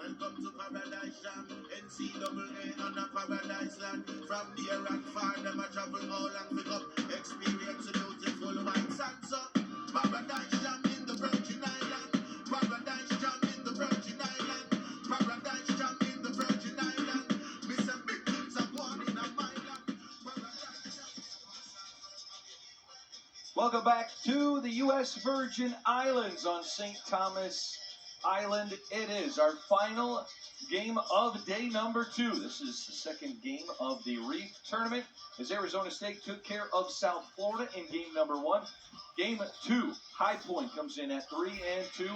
Welcome to Paradise Jam, NCAA on a Paradise land. From near and far, them a travel all and pick up. Experience the beautiful white sand. So, Paradise Jam in the Virgin Island. Paradise Jam in the Virgin Island. Paradise Jam in the Virgin Island. Mr. Big things are going in a my land. Paradise Jam. Welcome back to the U.S. Virgin Islands on St. Thomas Island. It is our final game of day number 2. This is the second game of the Reef Tournament as Arizona State took care of South Florida in game number 1. Game 2, High Point comes in at 3-2,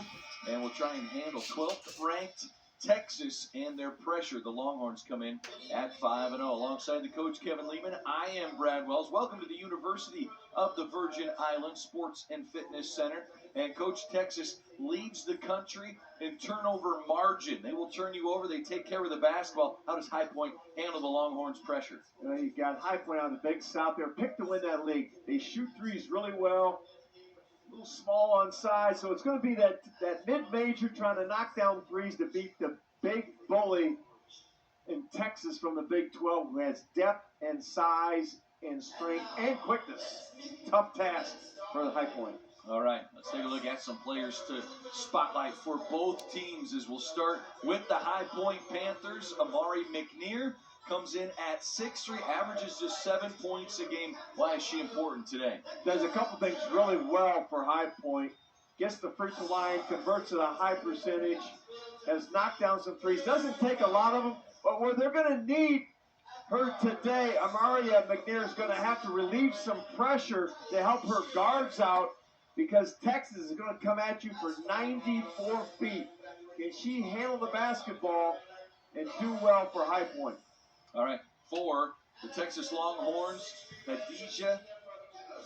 and we'll try and handle 12th ranked Texas and their pressure. The Longhorns come in at 5-0. Alongside the coach, Kevin Lehman, I am Brad Wells. Welcome to the University of the Virgin Islands Sports and Fitness Center. And Coach, Texas leads the country in turnover margin. They will turn you over. They take care of the basketball. How does High Point handle the Longhorns' pressure? You got High Point on the Big South there. Picked to win that league. They shoot threes really well. A little small on size, so it's going to be that mid-major trying to knock down threes to beat the big bully in Texas from the Big 12 who has depth and size and strength and quickness. Tough task for the High Point. All right, let's take a look at some players to spotlight for both teams as we'll start with the High Point Panthers. Amari McNear comes in at 6'3", averages just 7 points a game. Why is she important today? Does a couple things really well for High Point. Gets the free throw line, converts at a high percentage, has knocked down some threes. Doesn't take a lot of them, but where they're going to need her today, Amari McNear is going to have to relieve some pressure to help her guards out because Texas is going to come at you for 94 feet. Can she handle the basketball and do well for High Point? All right, for the Texas Longhorns, Hadijah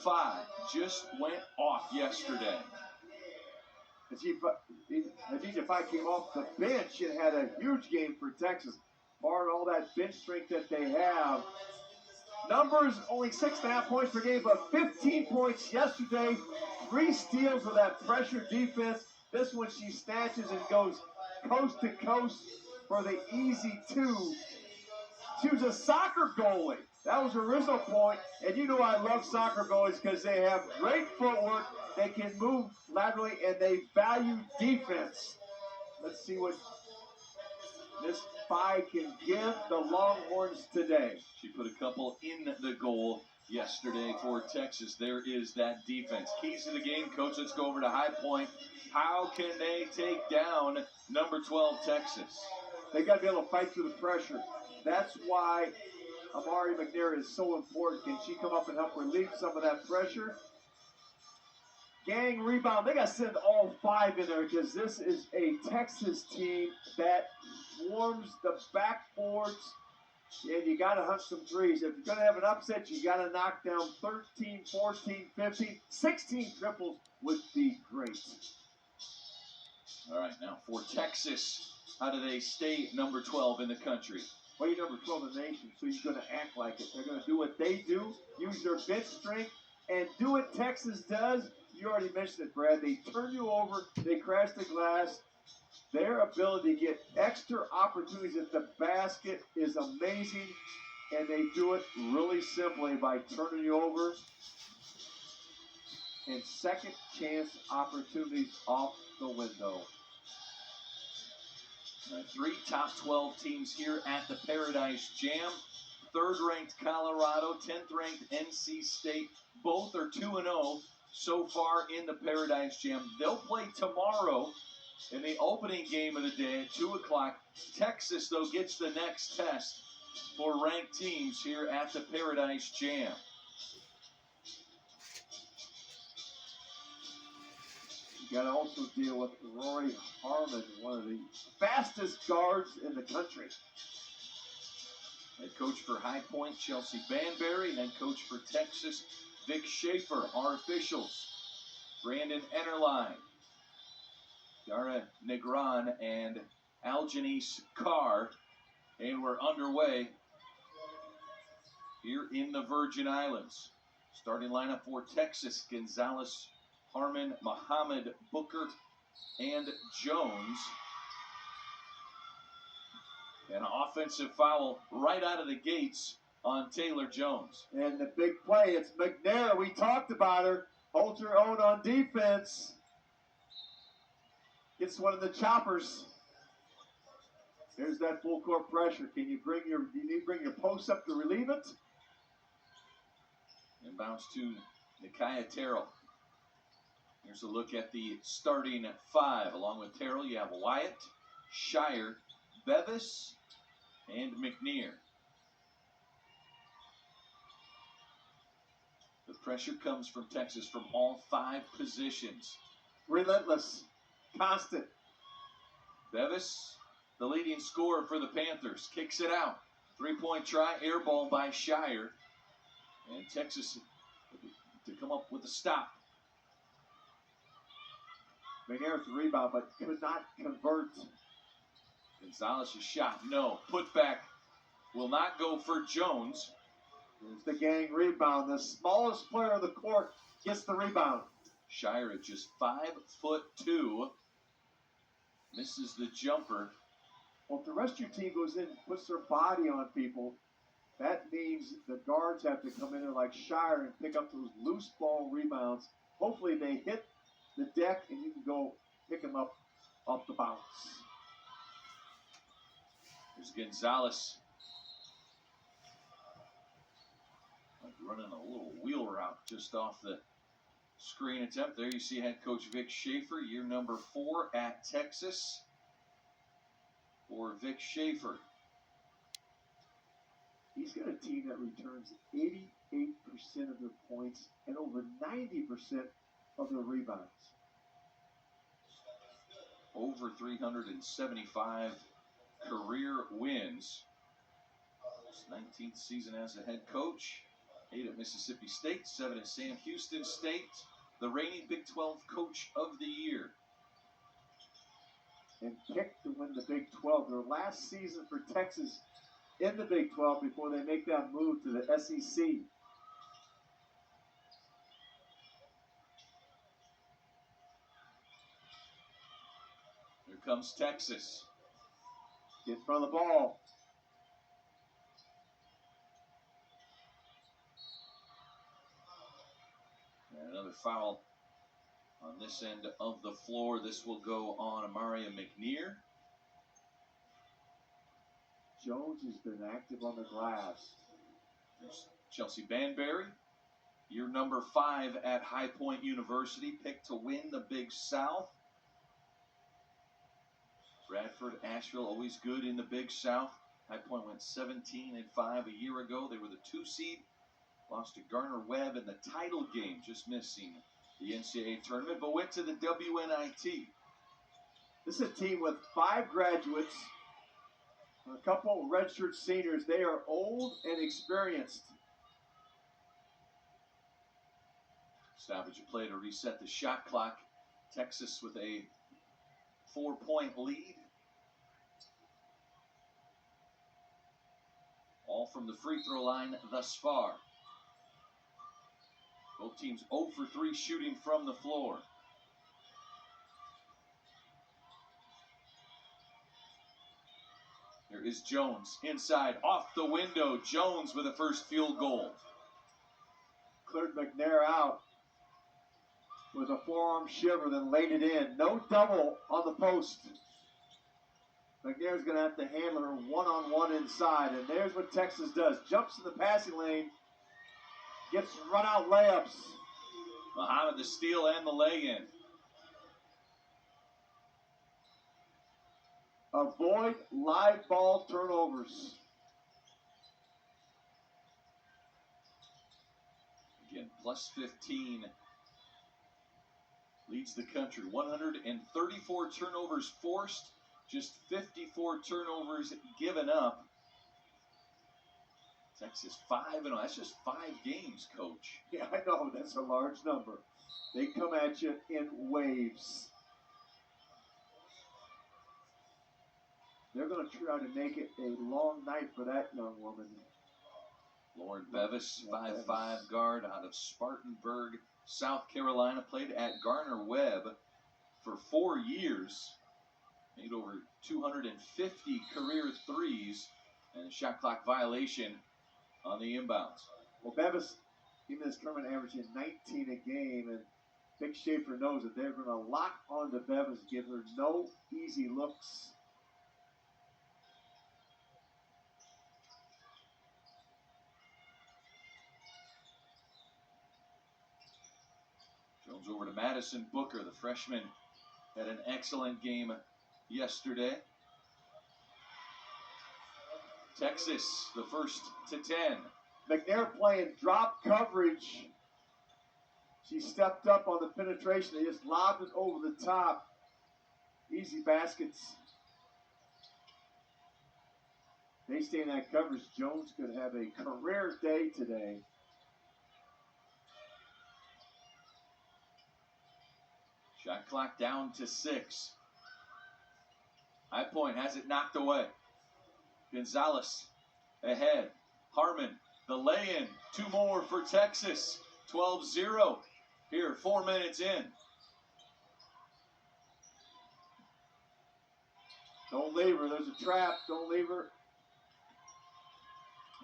Faye just went off yesterday. Hadijah Faye came off the bench and had a huge game for Texas. Barring all that bench strength that they have. Numbers, only 6.5 points per game, but 15 points yesterday. 3 steals with that pressure defense. This one she snatches and goes coast to coast for the easy 2. She was a soccer goalie. That was her original point. And you know I love soccer goalies because they have great footwork. They can move laterally and they value defense. Let's see what Miss Faye can give the Longhorns today. She put a couple in the goal yesterday for Texas. There is that defense. Keys to the game, Coach. Let's go over to High Point. How can they take down number 12 Texas? They got to be able to fight through the pressure. That's why Amari McNair is so important. Can she come up and help relieve some of that pressure? Gang rebound. They got to send all 5 in there because this is a Texas team that swarms the backboards. And you got to hunt some threes. If you're going to have an upset, you got to knock down 13, 14, 15, 16 triples would be great. All right, now for Texas, how do they stay number 12 in the country? Well, you're number 12 in the nation, so you're going to act like it. They're going to do what they do, use their bench strength, and do what Texas does. You already mentioned it, Brad. They turn you over. They crash the glass. Their ability to get extra opportunities at the basket is amazing, and they do it really simply by turning you over and second chance opportunities off the window. 3 top 12 teams here at the Paradise Jam. 3rd-ranked Colorado, 10th-ranked NC State. Both are 2-0 so far in the Paradise Jam. They'll play tomorrow in the opening game of the day at 2 o'clock. Texas, though, gets the next test for ranked teams here at the Paradise Jam. You got to also deal with Rory Harmon, one of the fastest guards in the country. Head coach for High Point, Chelsea Banbury. Head coach for Texas, Vic Schaefer. Our officials, Brandon Ennerline, Yara Negron, and Aljanice Carr. And we're underway here in the Virgin Islands. Starting lineup for Texas, Gonzalez, Harmon, Muhammad, Booker, and Jones. An offensive foul right out of the gates on Taylor Jones. And the big play, it's McNair. We talked about her. Holds her own on defense. Gets one of the choppers. There's that full court pressure. Can you bring your post up to relieve it? Inbounds to Nikia Terrell. Here's a look at the starting five. Along with Terrell, you have Wyatt, Shire, Bevis, and McNair. The pressure comes from Texas from all five positions. Relentless. Constant. Bevis, the leading scorer for the Panthers, kicks it out. 3-point try, air ball by Shire. And Texas to come up with a stop. McNair with the rebound, but could not convert. Gonzalez's shot, no. Putback will not go for Jones. There's the gang rebound. The smallest player on the court gets the rebound. Shire at just 5'2", misses the jumper. Well, if the rest of your team goes in and puts their body on people, that means the guards have to come in there like Shire and pick up those loose ball rebounds. Hopefully they hit the deck and you can go pick them up off the bounce. There's Gonzalez. Running a little wheel route just off the screen attempt. There you see head coach Vic Schaefer, year number 4 at Texas. For Vic Schaefer. He's got a team that returns 88% of their points and over 90% of their rebounds. Over 375 career wins. His 19th season as a head coach. 8 at Mississippi State, 7 at Sam Houston State. The reigning Big 12 Coach of the Year. And picked to win the Big 12. Their last season for Texas in the Big 12 before they make that move to the SEC. Here comes Texas. Get in front of the ball. And another foul on this end of the floor. This will go on Amaria McNair. Jones has been active on the glass. There's Chelsea Banbury, year number 5 at High Point University, picked to win the Big South. Bradford, Asheville, always good in the Big South. High Point went 17-5 a year ago. They were the 2 seed. Lost to Garner Webb in the title game, just missing the NCAA tournament, but went to the WNIT. This is a team with 5 graduates, a couple redshirt seniors. They are old and experienced. Salvage a play to reset the shot clock. Texas with a 4-point lead. All from the free throw line thus far. Both teams 0 for 3 shooting from the floor. There is Jones inside, off the window. Jones with the first field goal. Cleared McNair out with a forearm shiver, then laid it in. No double on the post. McNair's going to have to handle her one-on-one inside, and there's what Texas does. Jumps in the passing lane, gets run-out layups. Muhammad the steal and the lay-in. Avoid live ball turnovers. Again, plus 15 leads the country. 134 turnovers forced, just 54 turnovers given up. Texas 5-0. That's just 5 games, Coach. Yeah, I know. That's a large number. They come at you in waves. They're going to try to make it a long night for that young woman. Lauren Bevis, 5'5" guard out of Spartanburg, South Carolina, played at Garner Webb for 4 years. Made over 250 career threes, and a shot clock violation on the inbounds. Well, Bevis, even this tournament, averaging 19 a game, and Vic Schaefer knows that they're going to lock onto Bevis, give her no easy looks. Jones over to Madison Booker. The freshman had an excellent game yesterday. Texas, the first to 10. McNair playing drop coverage. She stepped up on the penetration. They just lobbed it over the top. Easy baskets. They stay in that coverage. Jones could have a career day today. Shot clock down to 6. High Point has it knocked away. Gonzalez ahead. Harmon, the lay-in. 2 more for Texas. 12-0 here, 4 minutes in. Don't leave her. There's a trap. Don't leave her.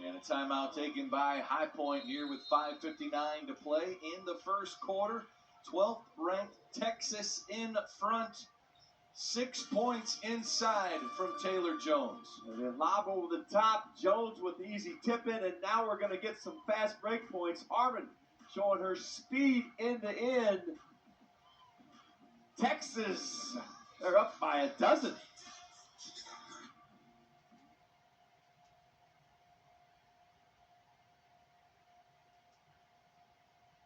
And a timeout taken by High Point here with 5:59 to play in the first quarter. 12th ranked Texas in front. 6 points inside from Taylor Jones. And then lob over the top. Jones with the easy tip in, and now we're going to get some fast break points. Harmon showing her speed end to end. Texas, they're up by a dozen.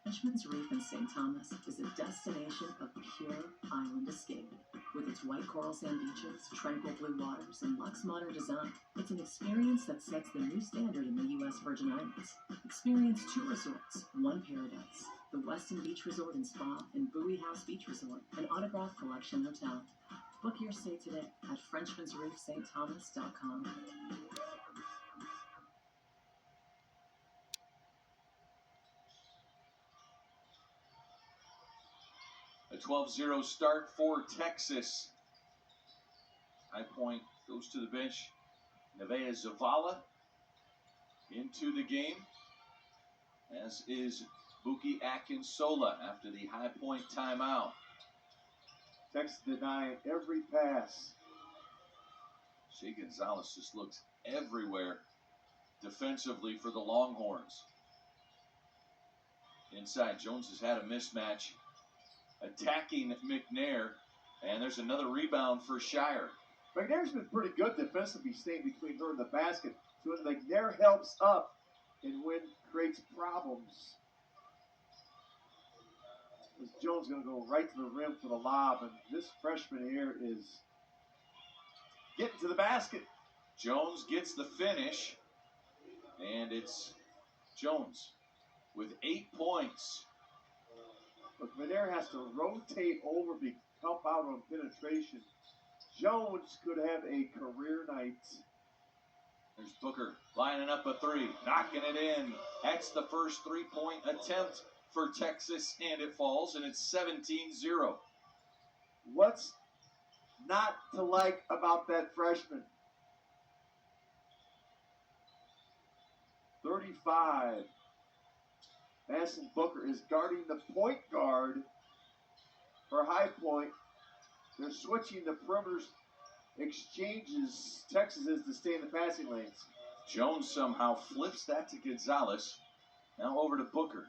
Frenchman's Reef in St. Thomas is a destination of pure island escape. With its white coral sand beaches, tranquil blue waters, and luxe modern design, it's an experience that sets the new standard in the U.S. Virgin Islands. Experience 2 resorts, 1 paradise, the Westin Beach Resort and Spa and Bowie House Beach Resort, an Autograph Collection Hotel. Book your stay today at Frenchman'sReefSt.Thomas.com. A 12-0 start for Texas. High Point goes to the bench. Nevaeh Zavala into the game, as is Buki Akinsola after the High Point timeout. Texas denying every pass. Shea Gonzalez just looks everywhere defensively for the Longhorns. Inside, Jones has had a mismatch attacking McNair, and there's another rebound for Shire. McNair's been pretty good defensively, staying between her and the basket. So when McNair helps up and when creates problems. This Jones going to go right to the rim for the lob, and this freshman here is getting to the basket. Jones gets the finish, and it's Jones with 8 points. But McNair has to rotate over to help out on penetration. Jones could have a career night. There's Booker lining up a 3, knocking it in. That's the first 3-point attempt for Texas, and it falls, and it's 17-0. What's not to like about that freshman? 35. Madison Booker is guarding the point guard for High Point. They're switching the perimeter exchanges. Texas is to stay in the passing lanes. Jones somehow flips that to Gonzalez. Now over to Booker.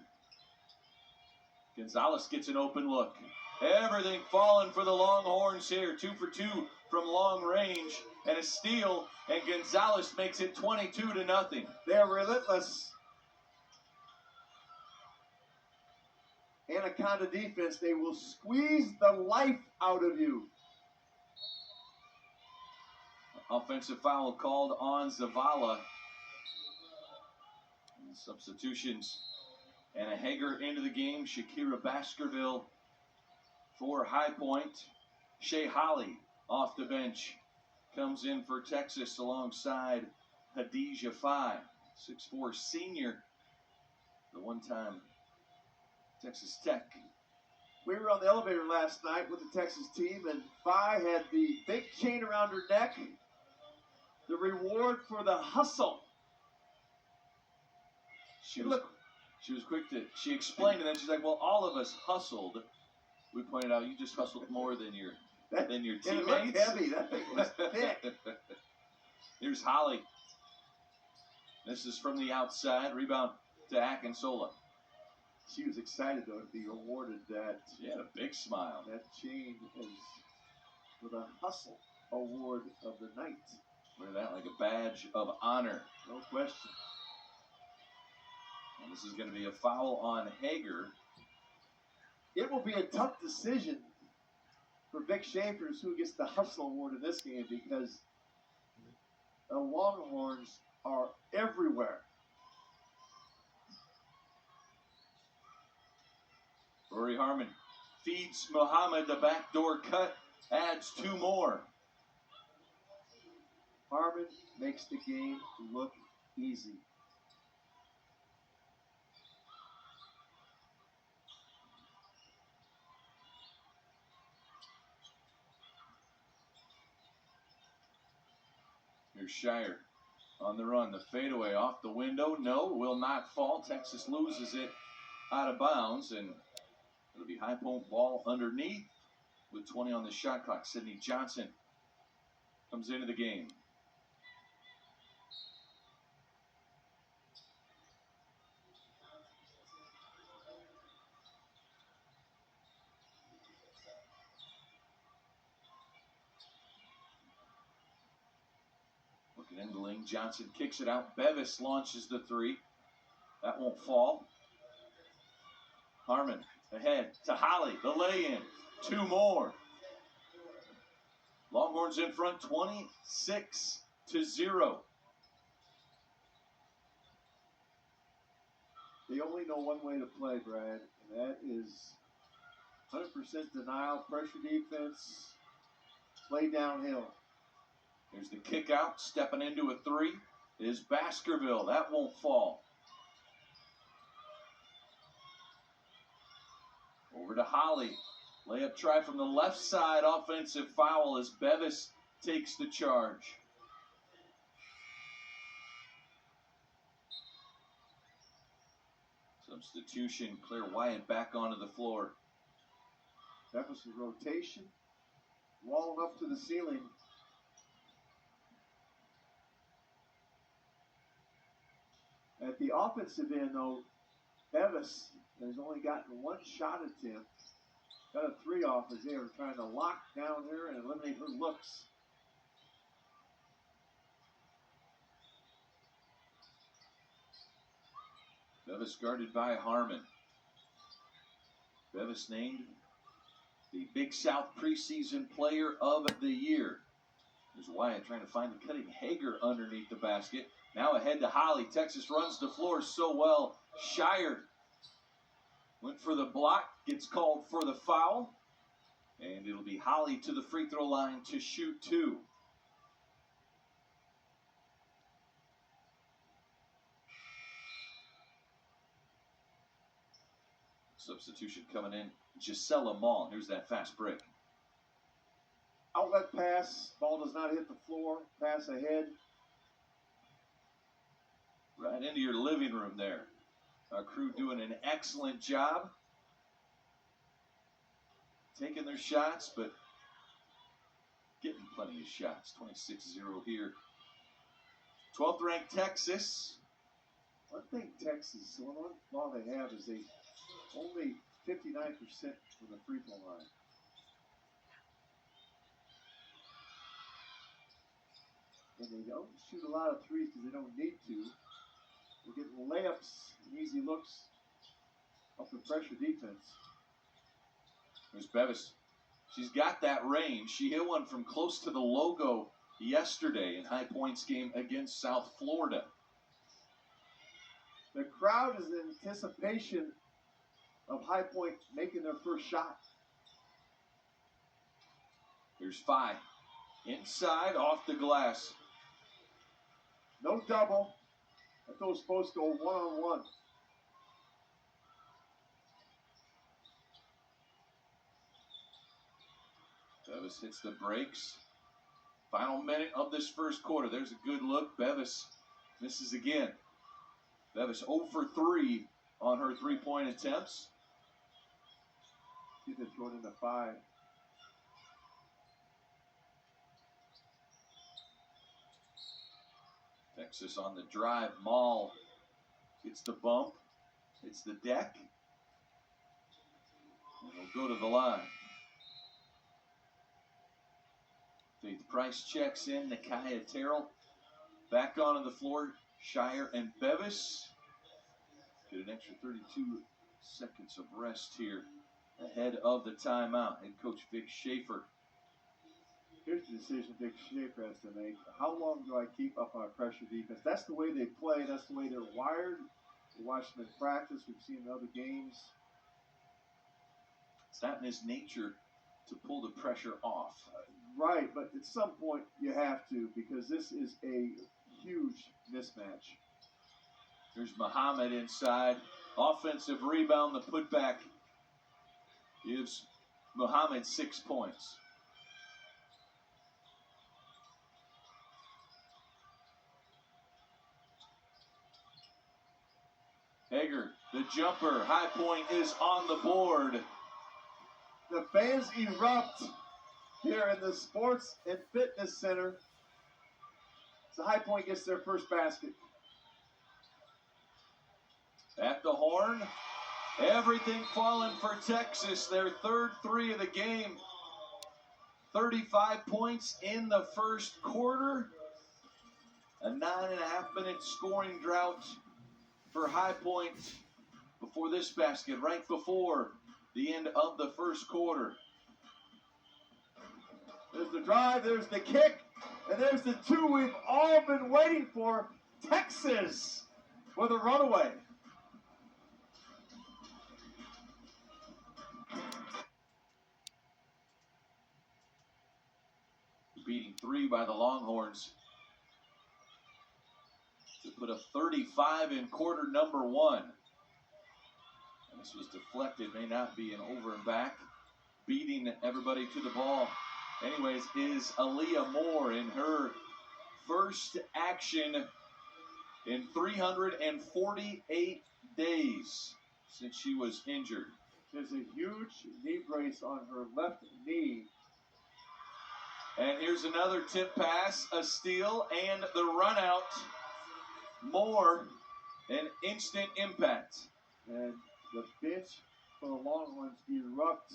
Gonzalez gets an open look. Everything falling for the Longhorns here. 2 for 2 from long range and a steal, and Gonzalez makes it 22-0. They're relentless. Anaconda defense, they will squeeze the life out of you. Offensive foul called on Zavala. And substitutions. Anna Hager into the game. Shakira Baskerville for High Point. Shea Holly off the bench comes in for Texas alongside Hadijah Fye, 6'4" senior, the one-time Texas Tech We were on the elevator last night with the Texas team, and Vi had the big chain around her neck. The reward for the hustle. She was quick to, she explained, and then she's like, well, all of us hustled. We pointed out, you just hustled more than your teammates. It looked heavy. That thing was thick. Here's Holly. This is from the outside. Rebound to Akinsola. She was excited, though, to be awarded that. She had a big smile. That chain is for the hustle award of the night. Wear that like a badge of honor. No question. And this is going to be a foul on Hager. It will be a tough decision for Vic Schaefer's who gets the hustle award in this game because the Longhorns are everywhere. Rory Harmon feeds Muhammad the backdoor cut, adds 2 more. Harmon makes the game look easy. Here's Shire on the run. The fadeaway off the window. No, will not fall. Texas loses it out of bounds, and it'll be High Point ball underneath with 20 on the shot clock. Sydney Johnson comes into the game. Looking into the lane, Johnson kicks it out. Bevis launches the 3. That won't fall. Harmon ahead to Holly, the lay-in. 2 more. Longhorns in front, 26-0. They only know one way to play, Brad, and that is 100% denial, pressure defense, play downhill. Here's the kick out, stepping into a 3 is Baskerville. That won't fall. Over to Holly. Layup try from the left side. Offensive foul as Bevis takes the charge. Substitution. Claire Wyatt back onto the floor. That was the rotation. Walling up to the ceiling. At the offensive end, though, Bevis has only gotten 1 shot attempt. Got a 3 off as they were trying to lock down her and eliminate her looks. Bevis guarded by Harmon. Bevis named the Big South preseason player of the year. There's Wyatt trying to find the cutting Hager underneath the basket. Now ahead to Holly. Texas runs the floor so well. Shire went for the block, gets called for the foul. And it'll be Holly to the free throw line to shoot 2. Substitution coming in. Gisela Mall. Here's that fast break. Outlet pass. Ball does not hit the floor. Pass ahead. Right into your living room there. Our crew doing an excellent job. Taking their shots, but getting plenty of shots. 26-0 here. 12th ranked Texas. One thing Texas, one law they have is they only 59% from the free throw line. And they don't shoot a lot of threes because they don't need to. They're getting layups and easy looks off the pressure defense. There's Bevis. She's got that range. She hit one from close to the logo yesterday in High Point's game against South Florida. The crowd is in anticipation of High Point making their first shot. Here's Phi. Inside, off the glass. No double. I thought it was supposed to go one-on-one. Bevis hits the brakes. Final minute of this first quarter. There's a good look. Bevis misses again. Bevis 0 for 3 on her three-point attempts. She's just going into 5. Texas on the drive. Maul gets the bump. It's the deck. And we'll go to the line. Faith Price checks in. Nakia Terrell back onto the floor. Shire and Bevis get an extra 32 seconds of rest here ahead of the timeout. Head coach Vic Schaefer. Here's the decision Vic Schaefer has to make. How long do I keep up on pressure defense? That's the way they play. That's the way they're wired. We watched them in practice. We've seen in other games. It's not in his nature to pull the pressure off. Right, but at some point you have to, because this is a huge mismatch. There's Muhammad inside. Offensive rebound. The putback gives Muhammad 6 points. Hager, the jumper. High Point is on the board. The fans erupt here in the Sports and Fitness Center. So High Point gets their first basket. At the horn, everything falling for Texas. Their third 3 of the game. 35 points in the first quarter. A 9.5-minute scoring drought for High Point before this basket, right before the end of the first quarter. There's the drive, there's the kick, and there's the 2 we've all been waiting for. Texas with a runaway. Beating 3 by the Longhorns to put a 35 in quarter number 1. And this was deflected, may not be an over and back. Beating everybody to the ball, anyways, is Aaliyah Moore in her first action in 348 days since she was injured. There's a huge knee brace on her left knee. And here's another tip pass, a steal, and the run out. Moore, an instant impact. And the bench for the Longhorns erupt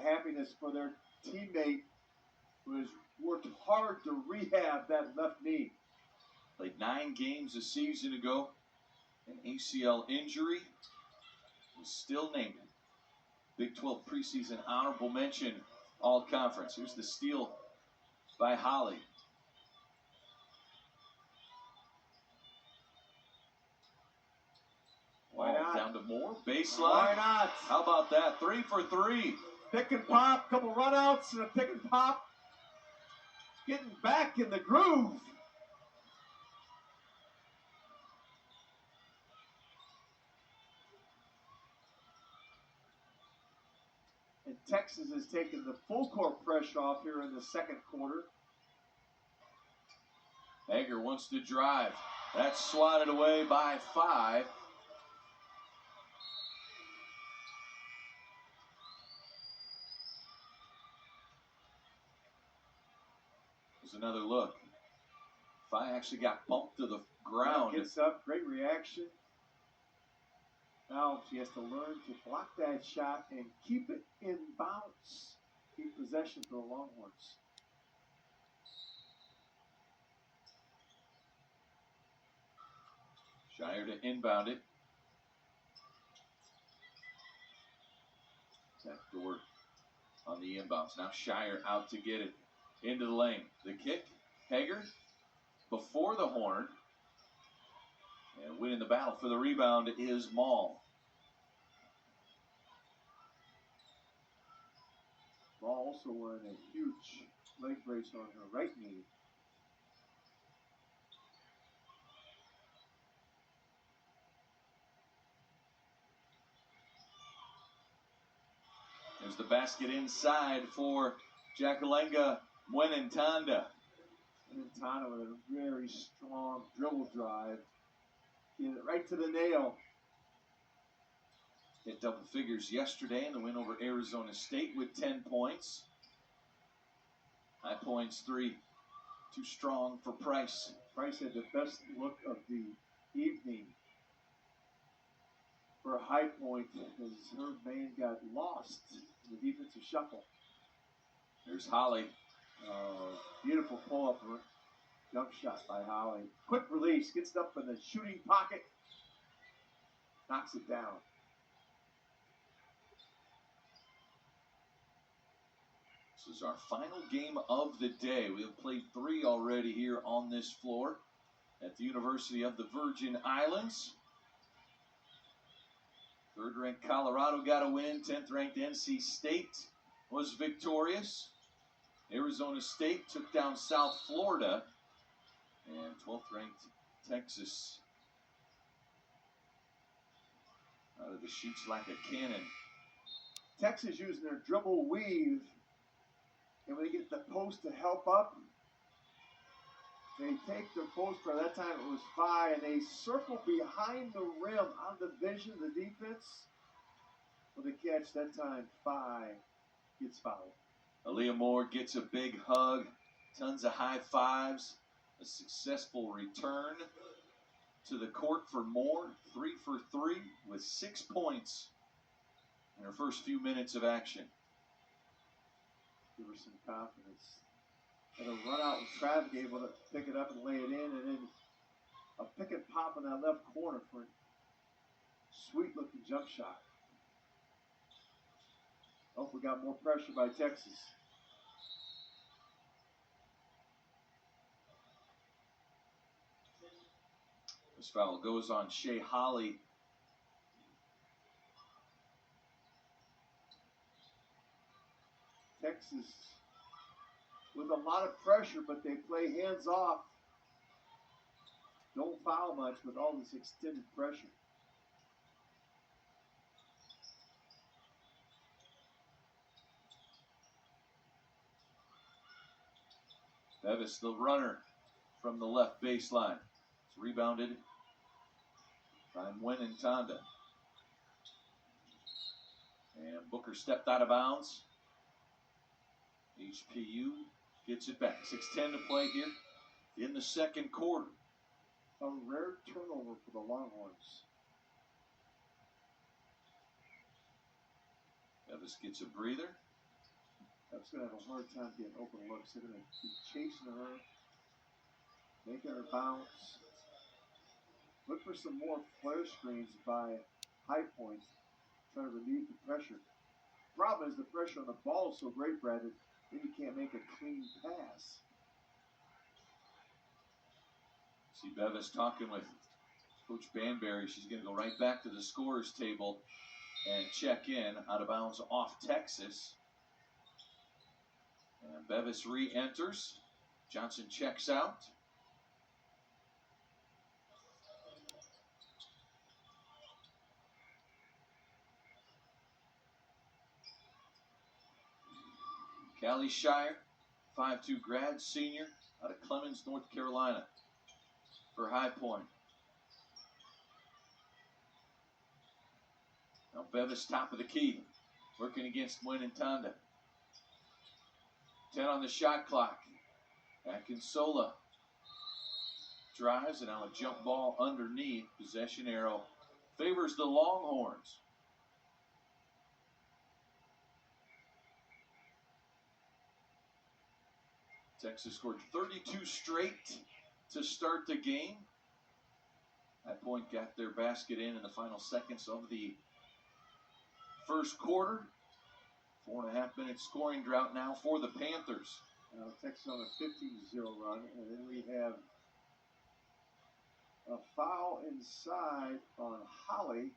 happiness for their teammate who has worked hard to rehab that left knee. Played 9 games a season ago. An ACL injury. Was still named Big 12 preseason honorable mention all conference. Here's the steal by Holly. Why not? Down to Moore. Baseline. Why not? How about that? 3 for 3. Pick and pop, couple runouts and a pick and pop. Getting back in the groove. And Texas has taken the full court pressure off here in the second quarter. Hager wants to drive. That's swatted away by 5. There's another look. Phi actually got bumped to the ground. Gets up, great reaction. Now she has to learn to block that shot and keep it in bounds. Keep possession for the Longhorns. Shire to inbound it. Backdoor on the inbounds. Now Shire out to get it into the lane. The kick, Hager before the horn. And winning the battle for the rebound is Maul. Maul also wearing a huge leg brace on her right knee. There's the basket inside for Jakalenga Mwenentanda. Montana with a very strong dribble drive. Get it right to the nail. Hit double figures yesterday in the win over Arizona State with 10 points. High Point's 3. Too strong for Price. Price had the best look of the evening for a High Point as her man got lost in the defensive shuffle. There's Holly. Beautiful pull-up jump shot by Holly. Quick release, gets it up in the shooting pocket, knocks it down. This is our final game of the day. We have played 3 already here on this floor at the University of the Virgin Islands. 3rd-ranked Colorado got a win. 10th-ranked NC State was victorious. Arizona State took down South Florida. And 12th-ranked Texas out of the chutes like a cannon. Texas using their dribble weave. And when they get the post to help up, they take their post for that time it was 5, and they circle behind the rim on the vision of the defense. With a catch that time, 5 gets fouled. Aaliyah Moore gets a big hug, tons of high fives, a successful return to the court for Moore, 3 for 3 with 6 points in her first few minutes of action. Give her some confidence. And a run out with traffic, able to pick it up and lay it in, and then a pick and pop in that left corner for a sweet looking jump shot. Hopefully got more pressure by Texas. This foul goes on Shea Holly. Texas with a lot of pressure, but they play hands off. Don't foul much with all this extended pressure. Bevis, the runner from the left baseline. It's rebounded by Mwenentanda. And Booker stepped out of bounds. HPU gets it back. 6:10 to play here in the second quarter. A rare turnover for the Longhorns. Bevis gets a breather. That's going to have a hard time getting open looks. They're going to be chasing her, making her bounce. Look for some more flare screens by High Point. Try to relieve the pressure. Problem is the pressure on the ball is so great, Brad, that then you can't make a clean pass. See Bevis talking with Coach Banbury. She's going to go right back to the scorer's table and check in. Out of bounds off Texas. And Bevis re-enters. Johnson checks out. Callie Shire, 5'2" grad senior out of Clemens, North Carolina for High Point. Now Bevis top of the key, working against Mwenentanda. 10 on the shot clock. Akinsola drives, and now a jump ball underneath. Possession arrow favors the Longhorns. Texas scored 32 straight to start the game. High Point got their basket in the final seconds of the first quarter. 4.5 minute scoring drought now for the Panthers. Texas on a 15-0 run, and then we have a foul inside on Holly.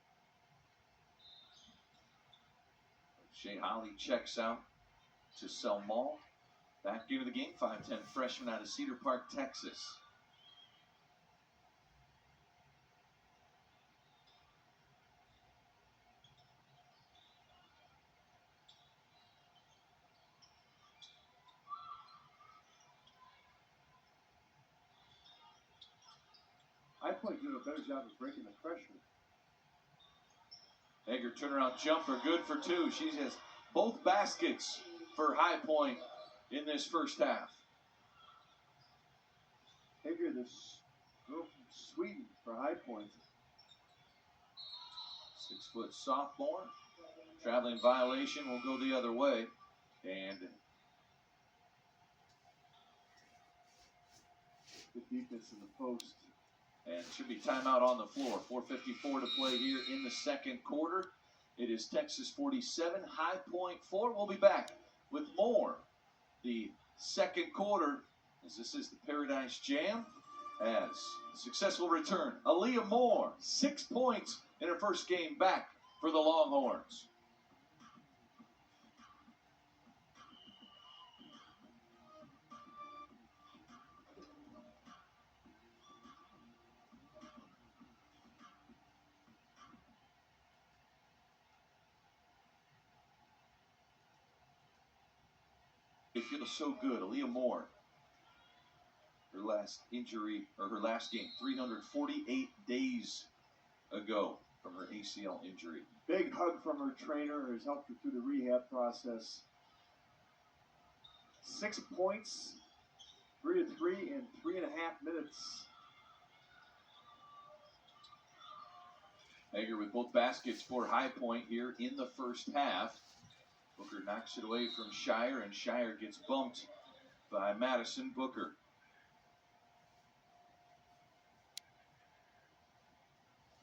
Shea Holly checks out to Selmall. Back into the game, 5'10" freshman out of Cedar Park, Texas. Point doing a better job of breaking the pressure. Hager turnaround jumper, good for two. She has both baskets for High Point in this first half. Hager, this girl from Sweden for High Point. 6-foot sophomore. Traveling violation will go the other way. And good defense in the post. And should be timeout on the floor. 4:54 to play here in the second quarter. It is Texas 47, High Point 4. We'll be back with more the second quarter, as this is the Paradise Jam. As successful return, Aaliyah Moore, 6 points in her first game back for the Longhorns. It feels so good. Aaliyah Moore, her last injury, or her last game, 348 days ago from her ACL injury. Big hug from her trainer who's helped her through the rehab process. 6 points, 3 of 3 in 3.5 minutes. Hager with both baskets for High Point here in the first half. Booker knocks it away from Shire, and Shire gets bumped by Madison Booker.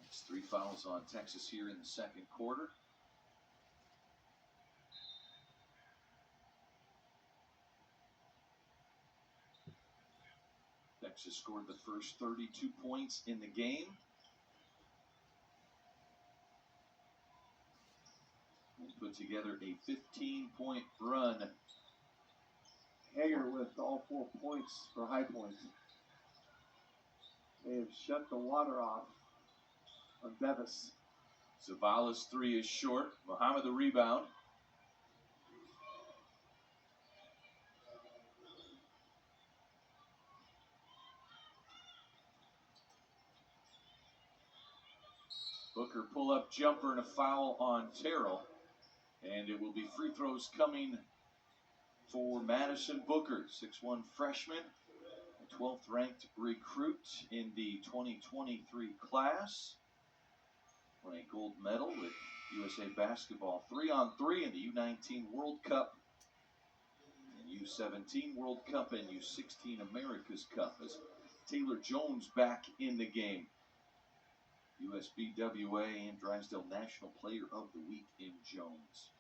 It's 3 fouls on Texas here in the second quarter. Texas scored the first 32 points in the game. And put together a 15-point run. Hager with all 4 points for High Point. They have shut the water off on Bevis. Zavala's 3 is short. Muhammad the rebound. Booker pull-up jumper and a foul on Terrell. And it will be free throws coming for Madison Booker, 6'1 freshman, a 12th ranked recruit in the 2023 class. Won a gold medal with USA Basketball 3-on-3 in the U19 World Cup, and U17 World Cup, and U16 America's Cup, as Taylor Jones back in the game. USBWA and Drysdale National Player of the Week in Jones.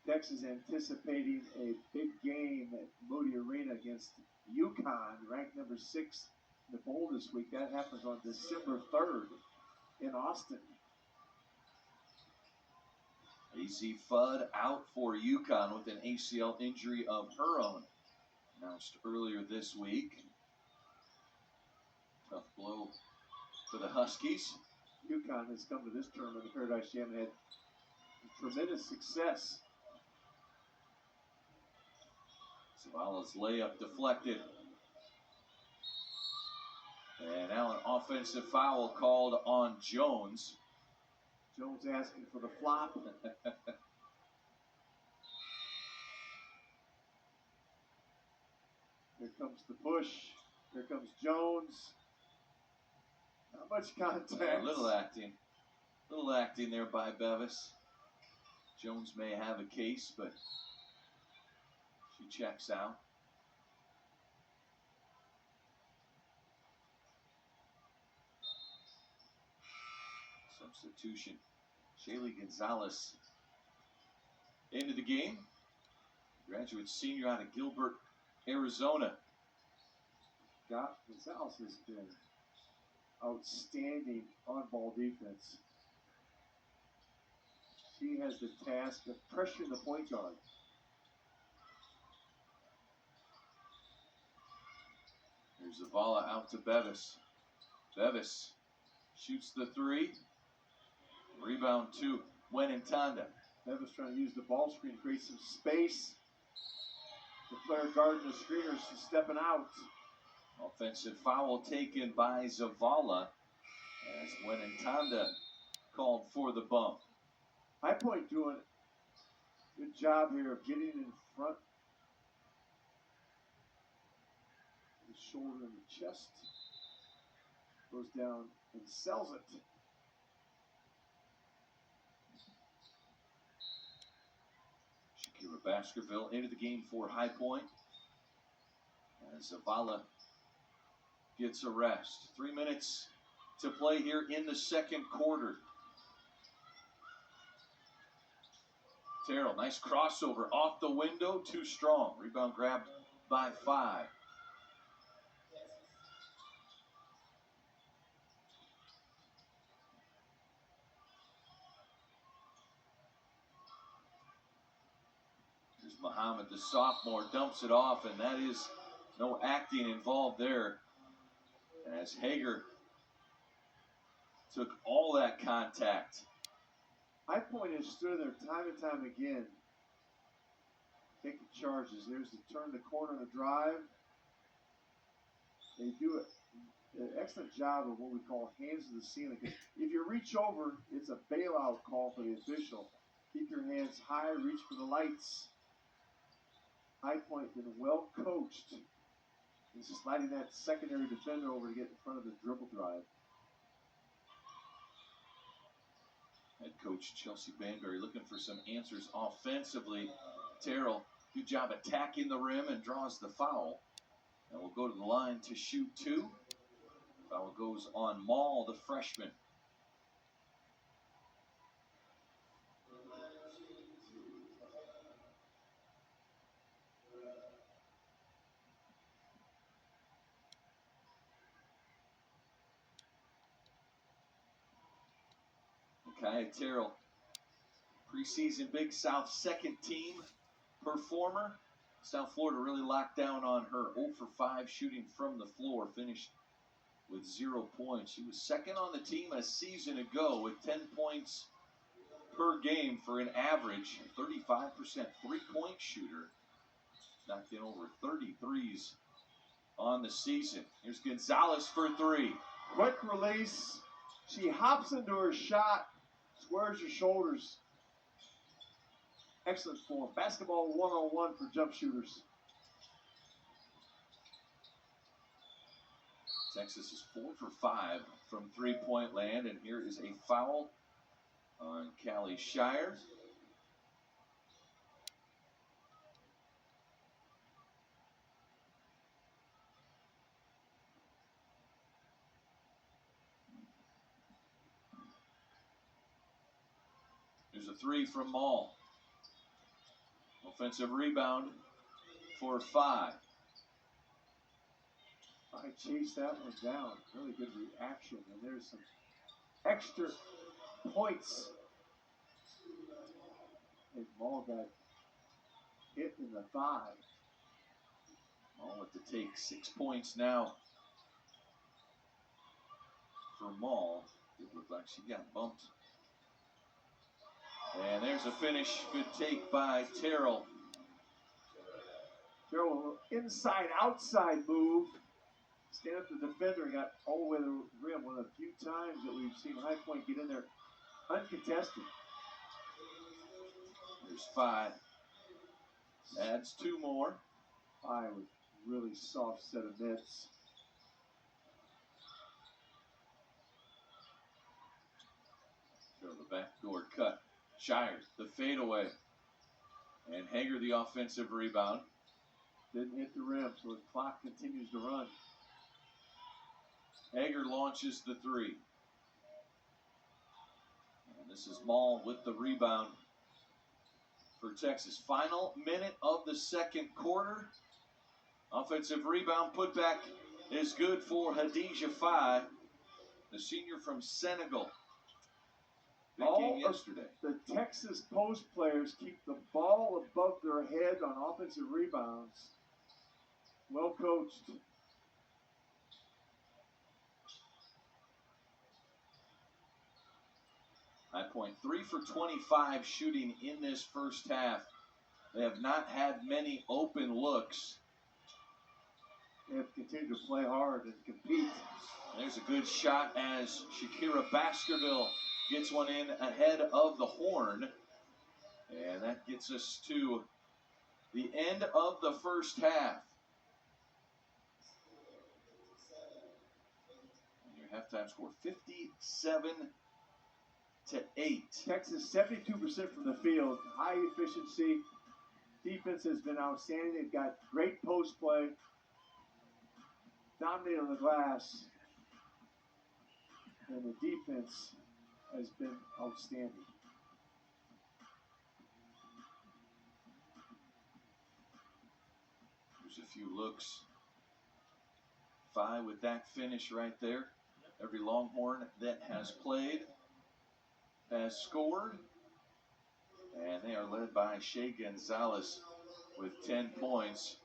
Texas anticipating a big game at Moody Arena against UConn, ranked number 6 in the poll this week. That happens on December 3rd in Austin. AC Fudd out for UConn with an ACL injury of her own, announced earlier this week. Tough blow for the Huskies. UConn has come to this tournament, the Paradise Jam, and had tremendous success. Zavala's layup deflected. And now an offensive foul called on Jones. Jones asking for the flop. Here comes the push. Here comes Jones. Not much contact. A little acting there by Bevis. Jones may have a case, but she checks out. Substitution. Shaylee Gonzalez into the game. Graduate senior out of Gilbert, Arizona. Gonzalez has been outstanding on-ball defense. She has the task of pressuring the point guard. Here's Zavala out to Bevis. Bevis shoots the 3. Rebound to Wenentanda. Bevis trying to use the ball screen to create some space. The player guarding the screeners stepping out. Offensive foul taken by Zavala as Wenentanda called for the bump. High Point doing a good job here of getting in front. The shoulder and the chest. Goes down and sells it. Shakira Baskerville into the game for High Point. As Zavala gets a rest. 3 minutes to play here in the second quarter. Terrell, nice crossover off the window, too strong. Rebound grabbed by 5. Here's Muhammad, the sophomore, dumps it off, and that is no acting involved there. As Hager took all that contact. High Point has stood there time and time again. Take the charges. There's the turn the corner and the drive. They do an excellent job of what we call hands to the ceiling. If you reach over, it's a bailout call for the official. Keep your hands high, reach for the lights. High Point been well coached. He's sliding that secondary defender over to get in front of the dribble drive. Head coach Chelsea Banbury looking for some answers offensively. Terrell, good job attacking the rim and draws the foul. And will go to the line to shoot 2. Foul goes on Maul, the freshman. Kaya Terrell, preseason Big South second team performer. South Florida really locked down on her. 0 for 5 shooting from the floor. Finished with 0 points. She was second on the team a season ago with 10 points per game for an average 35% three-point shooter. Knocked in over 33s on the season. Here's Gonzalez for 3. Quick release. She hops into her shot. Squares her shoulders. Excellent form. Basketball 101 for jump shooters. Texas is 4 for 5 from three-point land, and here is a foul on Callie Shire. There's a 3 from Maul. Offensive rebound for 5. I chased that one down. Really good reaction. And there's some extra points. And Maul got hit in the thigh. Maul with the take. 6 points now for Maul. It looked like she got bumped. And there's a finish. Good take by Terrell. Terrell, inside-outside move. Stand up the defender and got all the way to the rim. One of the few times that we've seen High Point get in there uncontested. There's 5. Adds 2 more. 5 with really soft set of mitts. So the backdoor cut. Shire, the fadeaway. And Hager, the offensive rebound. Didn't hit the rim, so the clock continues to run. Hager launches the 3. And this is Maul with the rebound for Texas. Final minute of the second quarter. Offensive rebound putback is good for Hadija Faye, the senior from Senegal. Big game yesterday. The Texas post players keep the ball above their head on offensive rebounds. Well coached. High Point 3 for 25 shooting in this first half. They have not had many open looks. They have continued to play hard and compete. There's a good shot as Shakira Baskerville gets one in ahead of the horn. And that gets us to the end of the first half. And your halftime score 57-8. Texas 72% from the field, high efficiency. Defense has been outstanding. They've got great post play, dominating on the glass, and the defense has been outstanding. There's a few looks. Phi with that finish right there. Every Longhorn that has played has scored. And they are led by Shea Gonzalez with 10 points.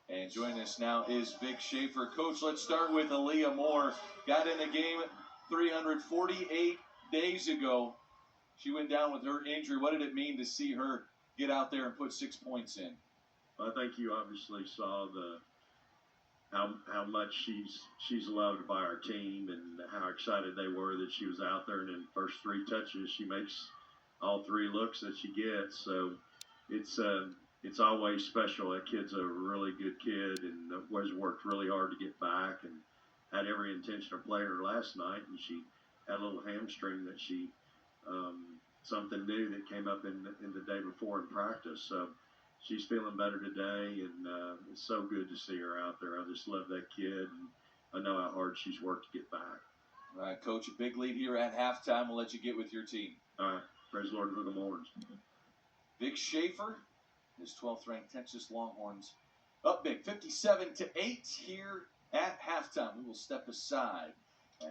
And joining us now is Vic Schaefer. Coach, let's start with Aaliyah Moore. Got in the game 348 days ago. She went down with her injury. What did it mean to see her get out there and put 6 points in? I think you obviously saw how much she's loved by our team and how excited they were that she was out there. And in the first 3 touches, she makes all 3 looks that she gets. So it's always special. That kid's a really good kid and has worked really hard to get back and had every intention of playing her last night. And she had a little hamstring that she something new that came up in the day before in practice. So she's feeling better today, and it's so good to see her out there. I just love that kid, and I know how hard she's worked to get back. All right, Coach, a big lead here at halftime. We'll let you get with your team. All right, praise the Lord for the Horns. Vic Schaefer, his 12th ranked Texas Longhorns, up big, 57-8 here at halftime. We will step aside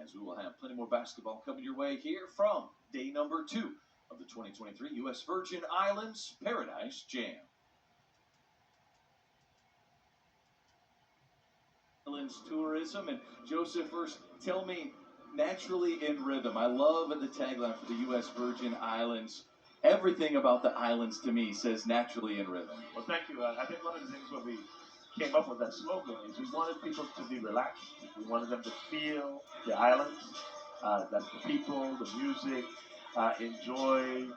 as we will have plenty more basketball coming your way here from day number 2 of the 2023 U.S. Virgin Islands Paradise Jam. Islands tourism, and Joseph, first tell me, naturally in rhythm. I love the tagline for the U.S. Virgin Islands. Everything about the islands to me says naturally in rhythm. Well, thank you. I think one of the things when we came up with that slogan is we wanted people to be relaxed. We wanted them to feel the islands, that the people, the music, enjoy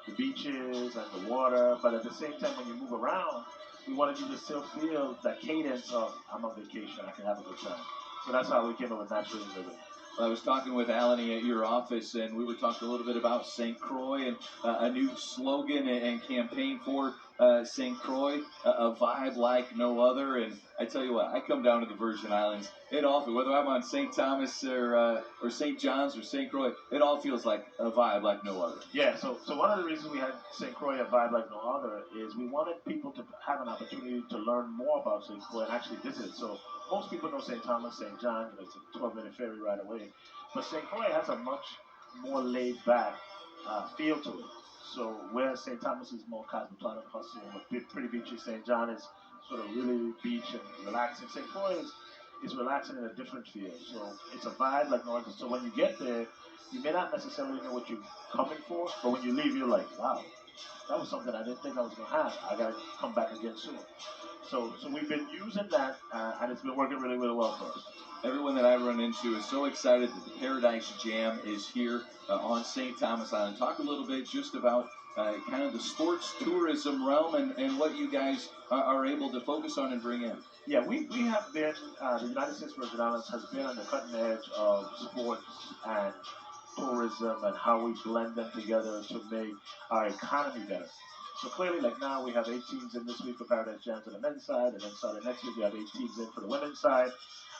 the beaches and the water. But at the same time, when you move around, we wanted you to still feel that cadence of, I'm on vacation, I can have a good time. So that's how we came up with Naturally in Rhythm. I was talking with Alani at your office, and we were talking a little bit about St. Croix and a new slogan and campaign for St. Croix, a vibe like no other. And I tell you what, I come down to the Virgin Islands, it all, whether I'm on St. Thomas or St. John's or St. Croix, it all feels like a vibe like no other. Yeah, so one of the reasons we had St. Croix, a vibe like no other, is we wanted people to have an opportunity to learn more about St. Croix and actually visit. So most people know St. Thomas, St. John, it's a 12-minute ferry ride away. But St. Croix has a much more laid-back feel to it. So where St. Thomas is more cosmopolitan, hustle, with pretty beaches, St. John is sort of really beach and relaxing. St. Croix is relaxing in a different feel. So it's a vibe like no other. So when you get there, you may not necessarily know what you're coming for, but when you leave, you're like, wow, that was something I didn't think I was going to have. I got to come back again soon. So we've been using that, and it's been working really, really well for us. Everyone that I run into is so excited that the Paradise Jam is here on St. Thomas Island. Talk a little bit just about kind of the sports tourism realm and what you guys are able to focus on and bring in. Yeah, we have been, the United States Virgin Islands has been on the cutting edge of sports and tourism and how we blend them together to make our economy better. So clearly, like now, we have 8 teams in this week for Paradise Jam for the men's side, and then starting next week, we have 8 teams in for the women's side.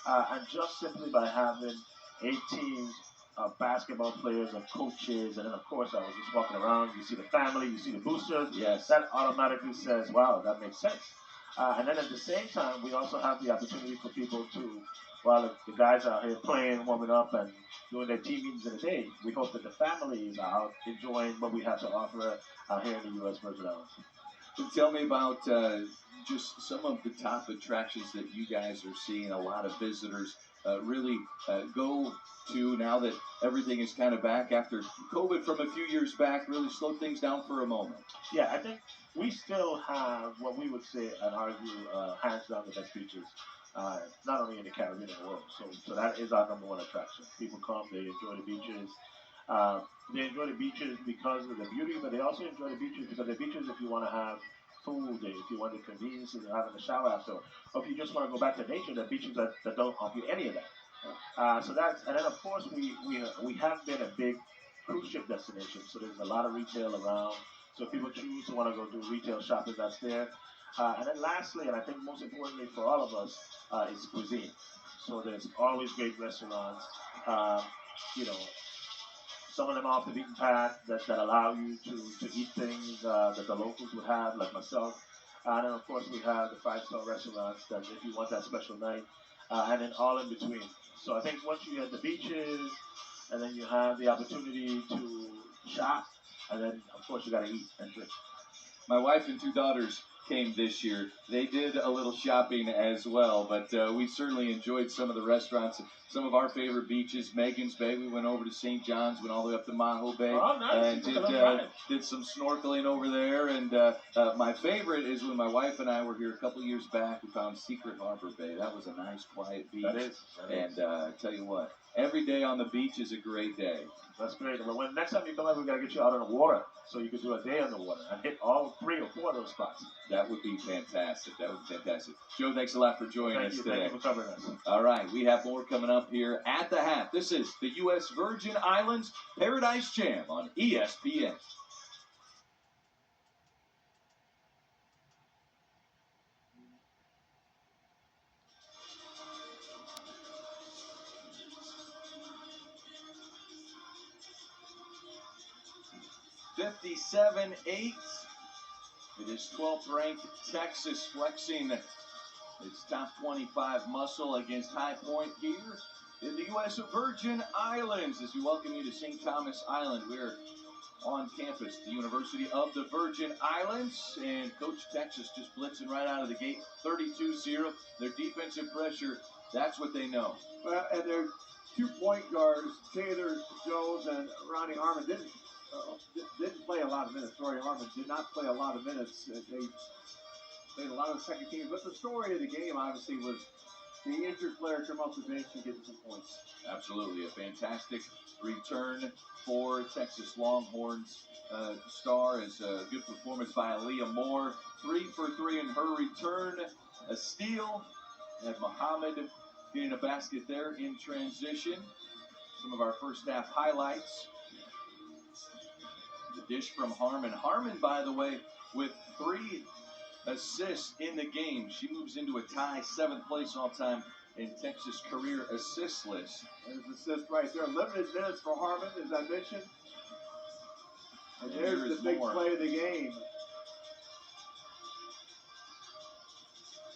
And just simply by having 8 teams of basketball players and coaches, and then of course I was just walking around, you see the family, you see the boosters, yes, that automatically says, wow, that makes sense. And then at the same time, we also have the opportunity for people to, while the guys are here playing, warming up, and doing their team meetings in a day, we hope that the families are out enjoying what we have to offer here in the U.S. Virgin Islands. So tell me about just some of the top attractions that you guys are seeing. A lot of visitors really go to now that everything is kind of back after COVID from a few years back? Really slowed things down for a moment. Yeah, I think we still have what we would say and argue hands down the best beaches, not only in the Caribbean, in the world. So that is our number one attraction. People come, they enjoy the beaches. They enjoy the beaches because of the beauty, but they also enjoy the beaches because the beaches, if you want to have food, if you want the convenience of having a shower after, or if you just want to go back to nature, the beaches that don't offer you any of that. So that's, and then of course we have been a big cruise ship destination, so there's a lot of retail around. So if people choose to want to go do retail shopping, that's there. And then lastly, and I think most importantly for all of us, is cuisine. So there's always great restaurants. You know, some of them off the beaten path that allow you to eat things that the locals would have, like myself. And then of course we have the five-star restaurants that if you want that special night, and then all in between. So I think once you have the beaches, and then you have the opportunity to shop, and then of course you got to eat and drink. My wife and two daughters came this year. They did a little shopping as well, but we certainly enjoyed some of the restaurants, some of our favorite beaches. Megan's Bay, we went over to St. John's, went all the way up to Maho Bay, Oh, nice. and did some snorkeling over there. And my favorite is when my wife and I were here a couple years back, we found Secret Harbor Bay. That was a nice, quiet beach. That is. And I tell you what, every day on the beach is a great day. That's great. Well, when next time you come out, we gotta get you out on the water so you can do a day on the water and hit all 3 or 4 of those spots. That would be fantastic. That would be fantastic. Joe, thanks a lot for joining us today. Thank you for covering us. All right, we have more coming up here at the half. This is the U.S. Virgin Islands Paradise Jam on ESPN. (57-8). It is 12th ranked Texas flexing its top 25 muscle against High Point here in the U.S. Virgin Islands. As we welcome you to St. Thomas Island, we're on campus, the University of the Virgin Islands, and Coach Texas just blitzing right out of the gate, 32-0. Their defensive pressure, that's what they know. Well, and their 2 point guards, Taylor Jones and Ronnie Harmon, didn't play a lot of minutes. Rory Harmon did not play a lot of minutes. They played a lot of the second team. But the story of the game, obviously, was the injured player come off the bench and getting some points. Absolutely. A fantastic return for Texas Longhorns. Star is a good performance by Aaliyah Moore. 3 for 3 in her return. A steal. And Muhammad getting a basket there in transition. Some of our first half highlights. The dish from Harmon. Harmon, by the way, with 3 assists in the game. She moves into a tie, 7th place all time in Texas career assist list. There's assist right there. Limited minutes for Harmon, as I mentioned. And there's the big play of the game.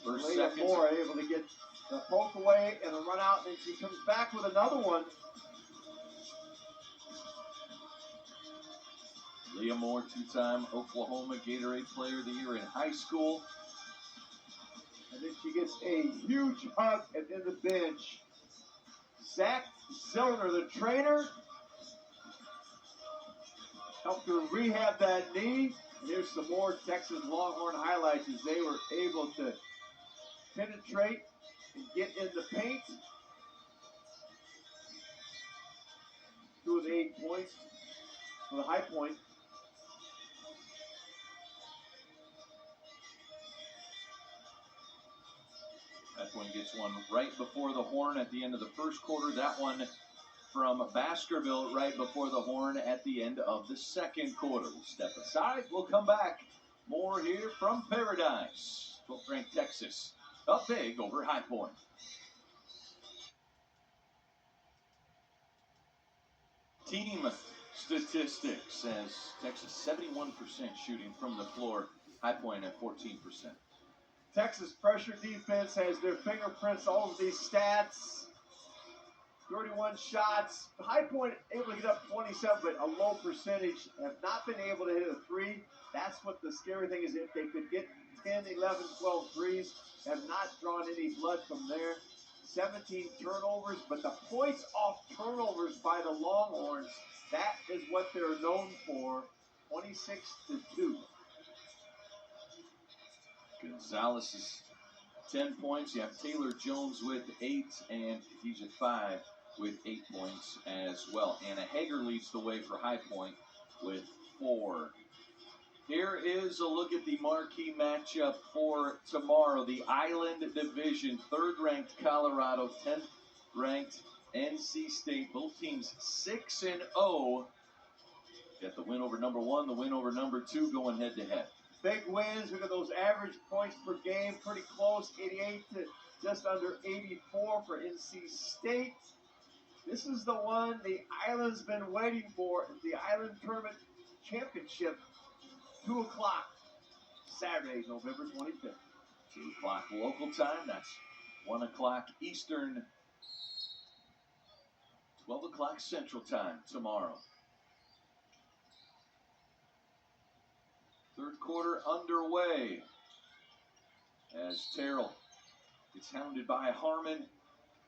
Leah Moore able to get the poke away and a run out, and then she comes back with another one. Leah Moore, 2-time Oklahoma Gatorade Player of the Year in high school. And then she gets a huge hug at the end of the bench. Zach Zellner, the trainer, helped her rehab that knee. And here's some more Texas Longhorn highlights as they were able to penetrate and get in the paint. 2 of the 8 points for the High Point. High Point gets one right before the horn at the end of the first quarter. That one from Baskerville right before the horn at the end of the second quarter. We'll step aside. We'll come back. More here from Paradise. 12th ranked Texas up big over High Point. Team statistics says Texas 71% shooting from the floor. High Point at 14%. Texas pressure defense has their fingerprints all over these stats. 31 shots. High Point able to get up 27, but a low percentage. Have not been able to hit a 3. That's what the scary thing is. If they could get 10, 11, 12 threes, have not drawn any blood from there. 17 turnovers, but the points off turnovers by the Longhorns, that is what they're known for. 26-2. Gonzalez is 10 points. You have Taylor Jones with 8 and Khadijah 5 with 8 points as well. Anna Hager leads the way for High Point with 4. Here is a look at the marquee matchup for tomorrow. The Island Division, 3rd-ranked Colorado, 10th-ranked NC State. Both teams 6-0. Got the win over number 1, the win over number 2 going head-to-head. Big wins. Look at those average points per game. Pretty close, 88 to just under 84 for NC State. This is the one the Island's been waiting for, the Island Tournament Championship. 2 o'clock, Saturday, November 25th. 2 o'clock local time. That's 1 o'clock Eastern. 12 o'clock Central Time tomorrow. 3rd quarter underway as Terrell gets hounded by Harmon,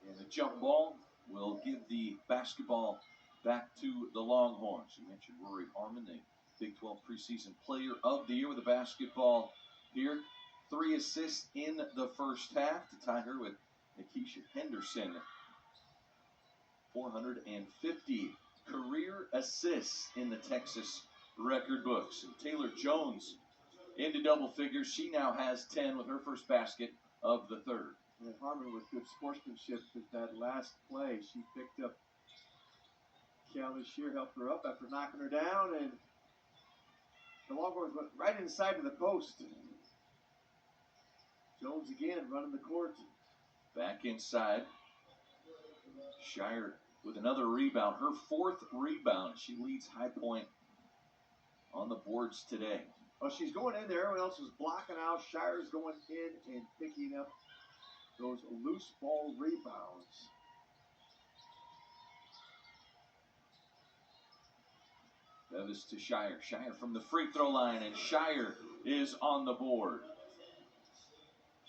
and the jump ball will give the basketball back to the Longhorns. You mentioned Rory Harmon, the Big 12 preseason player of the year with the basketball here. 3 assists in the first half to tie her with Nikisha Henderson. 450 career assists in the Texas record books. And Taylor Jones into double figures. She now has 10 with her first basket of the 3rd. And Harmon with good sportsmanship with that last play. She picked up Callie Shear, helped her up after knocking her down, and the Longhorns went right inside to the post. Jones again running the court. Back inside. Shire with another rebound. Her 4th rebound. She leads High Point on the boards today. Oh, she's going in there. Everyone else is blocking out. Shire's going in and picking up those loose ball rebounds. Bevis to Shire. Shire from the free throw line, and Shire is on the board.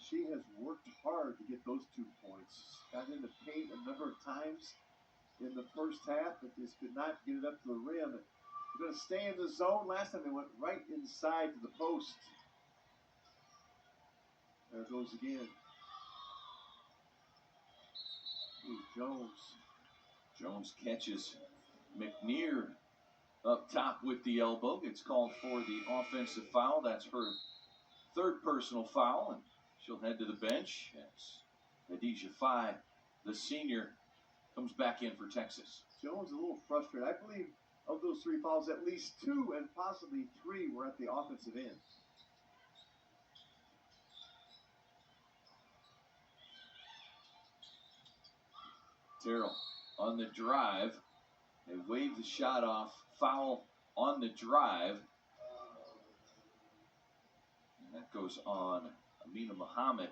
She has worked hard to get those 2 points. Got in the paint a number of times in the first half, but just could not get it up to the rim. They're going to stay in the zone. Last time they went right inside to the post. There it goes again. Here's Jones. Jones catches McNear up top with the elbow. Gets called for the offensive foul. That's her 3rd personal foul, and she'll head to the bench as Khadijah Fye, the senior, comes back in for Texas. Jones a little frustrated. I believe of those 3 fouls, at least 2 and possibly 3 were at the offensive end. Terrell on the drive. They wave the shot off. Foul on the drive. And that goes on Amina Muhammad.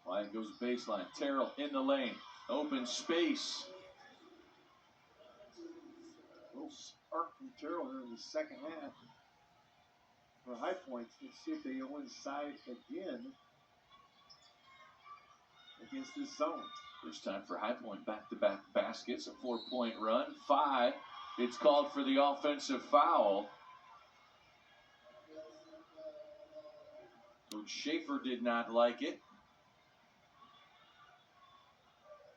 Line goes baseline. Terrell in the lane. Open space. A little spark from Terrell here in the second half. For High Point, let's see if they go inside again against this zone. First time for High Point back-to-back baskets. A 4-point run. Fye. It's called for the offensive foul. Coach Schaefer did not like it.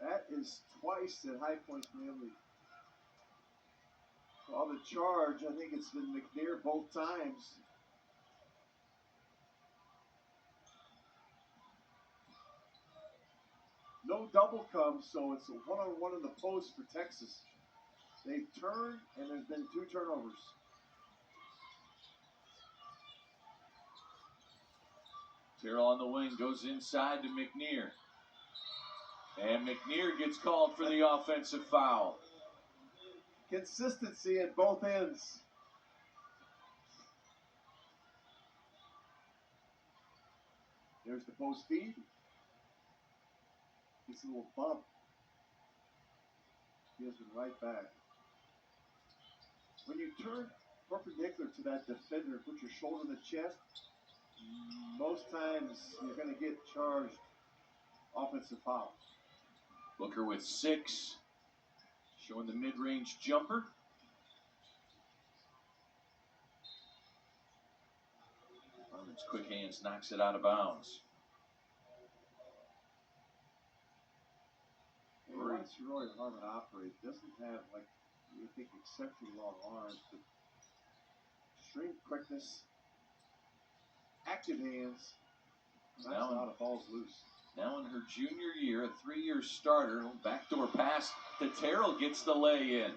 That is twice that High Point's been able to call the charge. I think it's been McNair both times. No double comes, so it's a one-on-one in the post for Texas. They've turned, and there's been 2 turnovers. Terrell on the wing goes inside to McNear. And McNear gets called for the offensive foul. Consistency at both ends. There's the post feed. Gets a little bump. Gives it right back. When you turn perpendicular to that defender, put your shoulder in the chest, most times you're going to get charged offensive foul. Booker with 6, showing the mid-range jumper. Harmon's quick hands knocks it out of bounds. Once Roy Harmon operates, doesn't have, like, you think, exceptionally long arms, but extreme quickness, active hands, knocks a lot of balls loose. Now in her junior year, a 3-year starter, backdoor pass to Terrell, gets the lay in.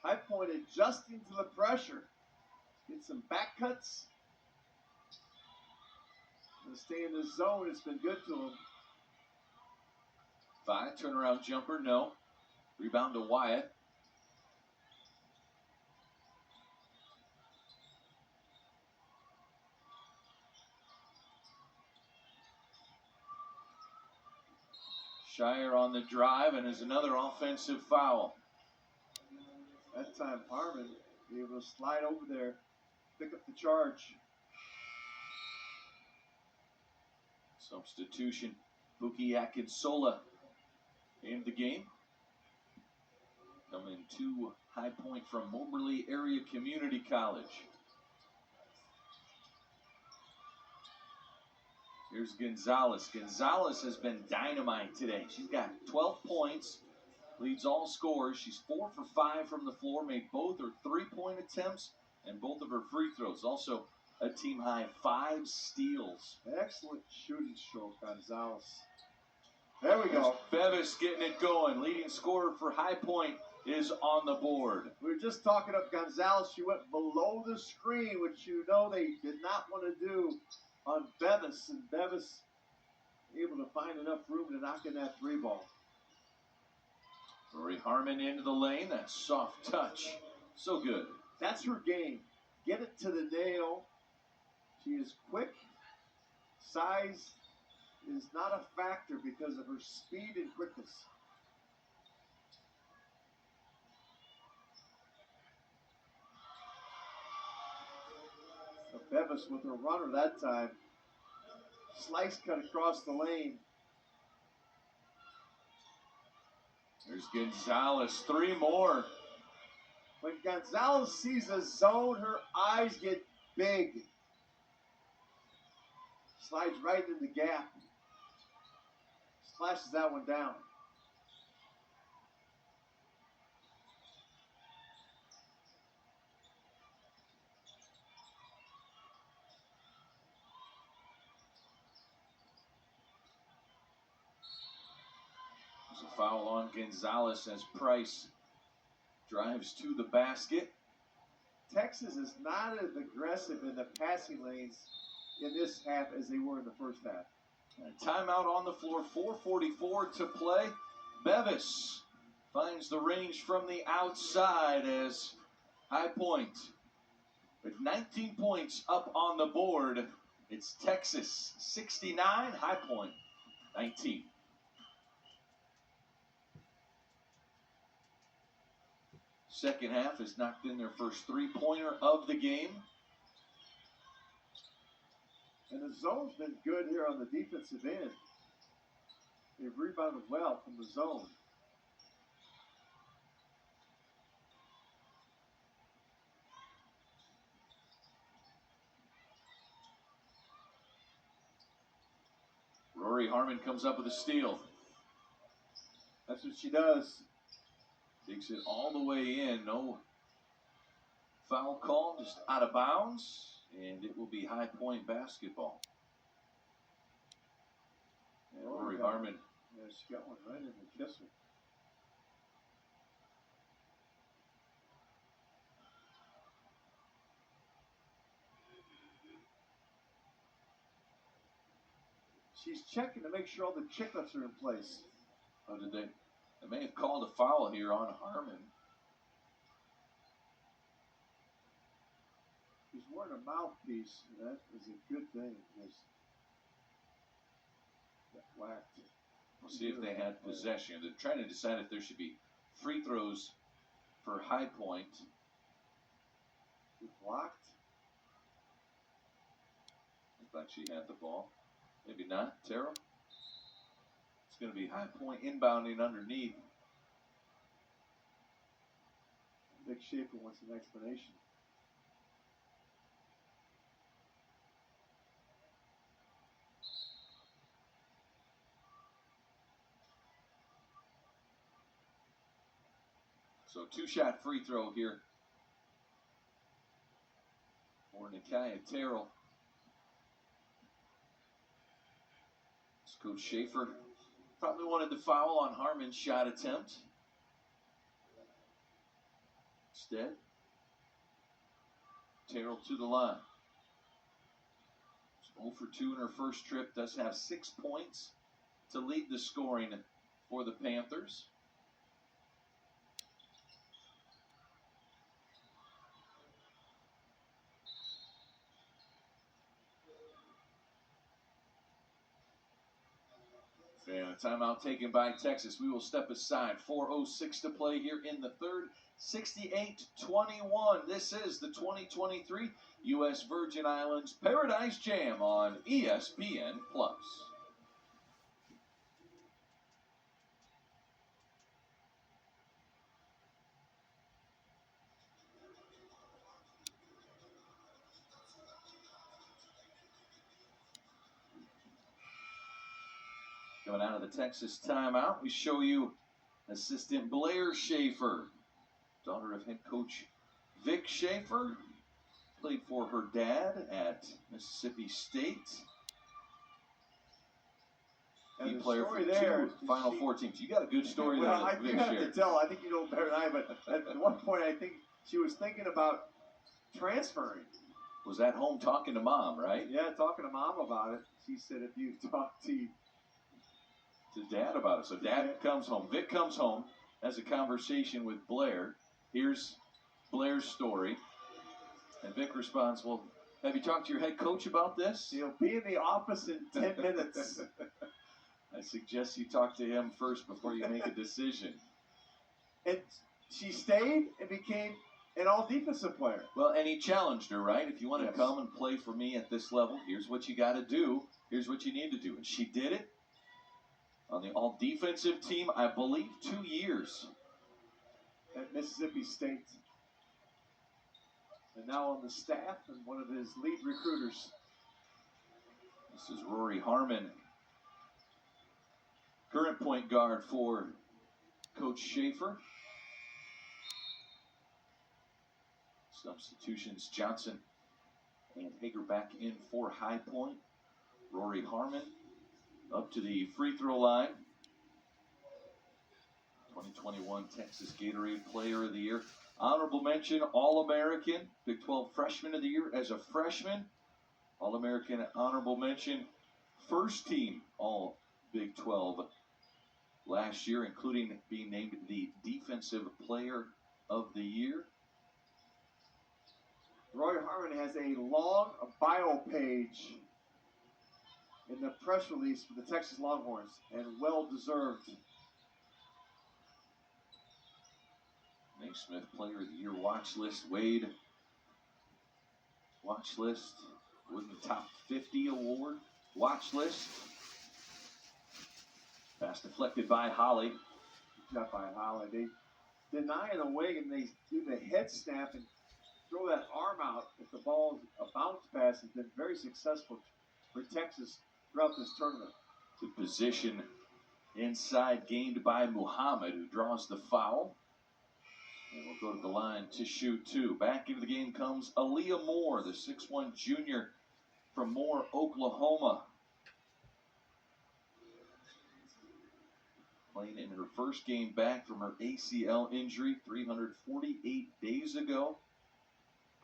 High Point adjusting to the pressure. Get some back cuts. Gonna stay in the zone. It's been good to him. 5, turnaround jumper, no. Rebound to Wyatt. Shire on the drive, and is another offensive foul. That time Harmon able to slide over there, pick up the charge. Substitution, Buki Akinsola in the game. Coming to High Point from Moberly Area Community College. Here's Gonzalez. Gonzalez has been dynamite today. She's got 12 points, leads all scorers. She's 4 for 5 from the floor, made both her 3-point attempts and both of her free throws. Also, a team high 5 steals. Excellent shooting stroke, Gonzalez. There we go. Bevis getting it going. Leading scorer for High Point is on the board. We were just talking up Gonzalez. She went below the screen, which you know they did not want to do on Bevis. And Bevis able to find enough room to knock in that 3 ball. Rory Harmon into the lane. That soft touch. So good. That's her game. Get it to the nail. She is quick. Size is not a factor because of her speed and quickness. Bevis with her runner that time. Slice cut across the lane. There's Gonzalez. 3 more. When Gonzalez sees a zone, her eyes get big. Slides right in the gap. Slashes that one down. There's a foul on Gonzalez as Price drives to the basket. Texas is not as aggressive in the passing lanes in this half as they were in the first half. Timeout on the floor, 4:44 to play. Bevis finds the range from the outside as High Point with 19 points up on the board. It's Texas 69, High Point 19. Second half has knocked in their first 3-pointer of the game. And the zone's been good here on the defensive end. They've rebounded well from the zone. Rory Harmon comes up with a steal. That's what she does. Takes it all the way in. No foul call, just out of bounds. And it will be High Point basketball. And Rory Harmon. Yeah, she got one right in the kisser. She's checking to make sure all the chicklets are in place. Oh, did they? They may have called a foul here on Harmon. She's wearing a mouthpiece, and that is a good thing because Whacked. We'll see if they had possession. They're trying to decide if there should be free throws for High Point. Blocked. Looked like she had the ball. Maybe not. Terrell. It's going to be High Point inbounding underneath. Vic Schaefer wants an explanation. So 2-shot free throw here for Nikaya Terrell. Coach Schaefer probably wanted to foul on Harmon's shot attempt. Instead, Terrell to the line. 0 for 2 in her first trip. Does have 6 points to lead the scoring for the Panthers. And a timeout taken by Texas. We will step aside. 4:06 to play here in the third. 68-21. This is the 2023 U.S. Virgin Islands Paradise Jam on ESPN+. Coming out of the Texas timeout, we show you assistant Blair Schaefer, daughter of head coach Vic Schaefer, played for her dad at Mississippi State. And Key the player story for there, two Final Four teams. You got a good story well, there. I that Vic do have shared. to tell. I think you know better than I, but at one point I think she was thinking about transferring. Was at home talking to mom, right? Yeah, talking to mom about it. She said if you talk to Dad about it. So Dad comes home. Vic comes home, has a conversation with Blair. Here's Blair's story. And Vic responds, well, have you talked to your head coach about this? He'll be in the office in 10 minutes. I suggest you talk to him first before you make a decision. And she stayed and became an all-defensive player. Well, and he challenged her, right? If you want to Yes. come and play for me at this level, here's what you got to do. Here's what you need to do. And she did it on the all-defensive team, I believe, 2 years. At Mississippi State. And now on the staff and one of his lead recruiters. This is Rory Harmon, current point guard for Coach Schaefer. Substitutions, Johnson and Hager back in for High Point. Rory Harmon up to the free throw line. 2021 Texas Gatorade Player of the Year. Honorable mention, All-American, Big 12 Freshman of the Year as a freshman. All-American honorable mention, first team All Big 12 last year, including being named the Defensive Player of the Year. Roy Harmon has a long bio page in the press release for the Texas Longhorns, and well-deserved. Naismith Player of the Year watch list. Wade watch list. With the top 50 award watch list. Pass deflected by Holly. Good job by Holly. They deny it away and they do the head snap and throw that arm out. If the ball is a bounce pass, has been very successful for Texas throughout this tournament. To position inside, gained by Muhammad, who draws the foul. And we'll go to the line to shoot two. Back into the game comes Aaliyah Moore, the 6'1 junior from Moore, Oklahoma. Playing in her first game back from her ACL injury 348 days ago.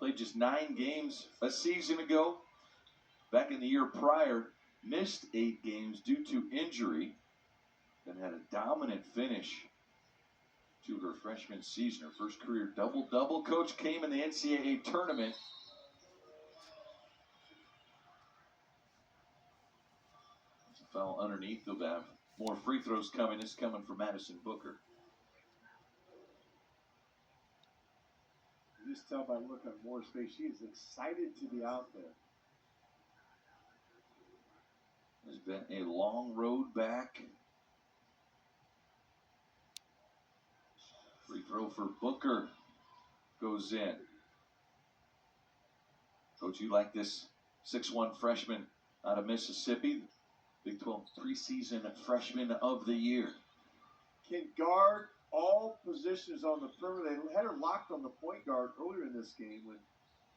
Played just 9 games a season ago. Back in the year prior, missed 8 games due to injury. Then had a dominant finish to her freshman season. Her first career double-double. Coach came in the NCAA tournament. Foul underneath. They'll have more free throws coming. It's coming from Madison Booker. You just tell by the look on Moore's face, she is excited to be out there. It's been a long road back. Free throw for Booker goes in. Coach, you like this 6'1" freshman out of Mississippi, Big 12 preseason freshman of the year. Can guard all positions on the perimeter. They had her locked on the point guard earlier in this game when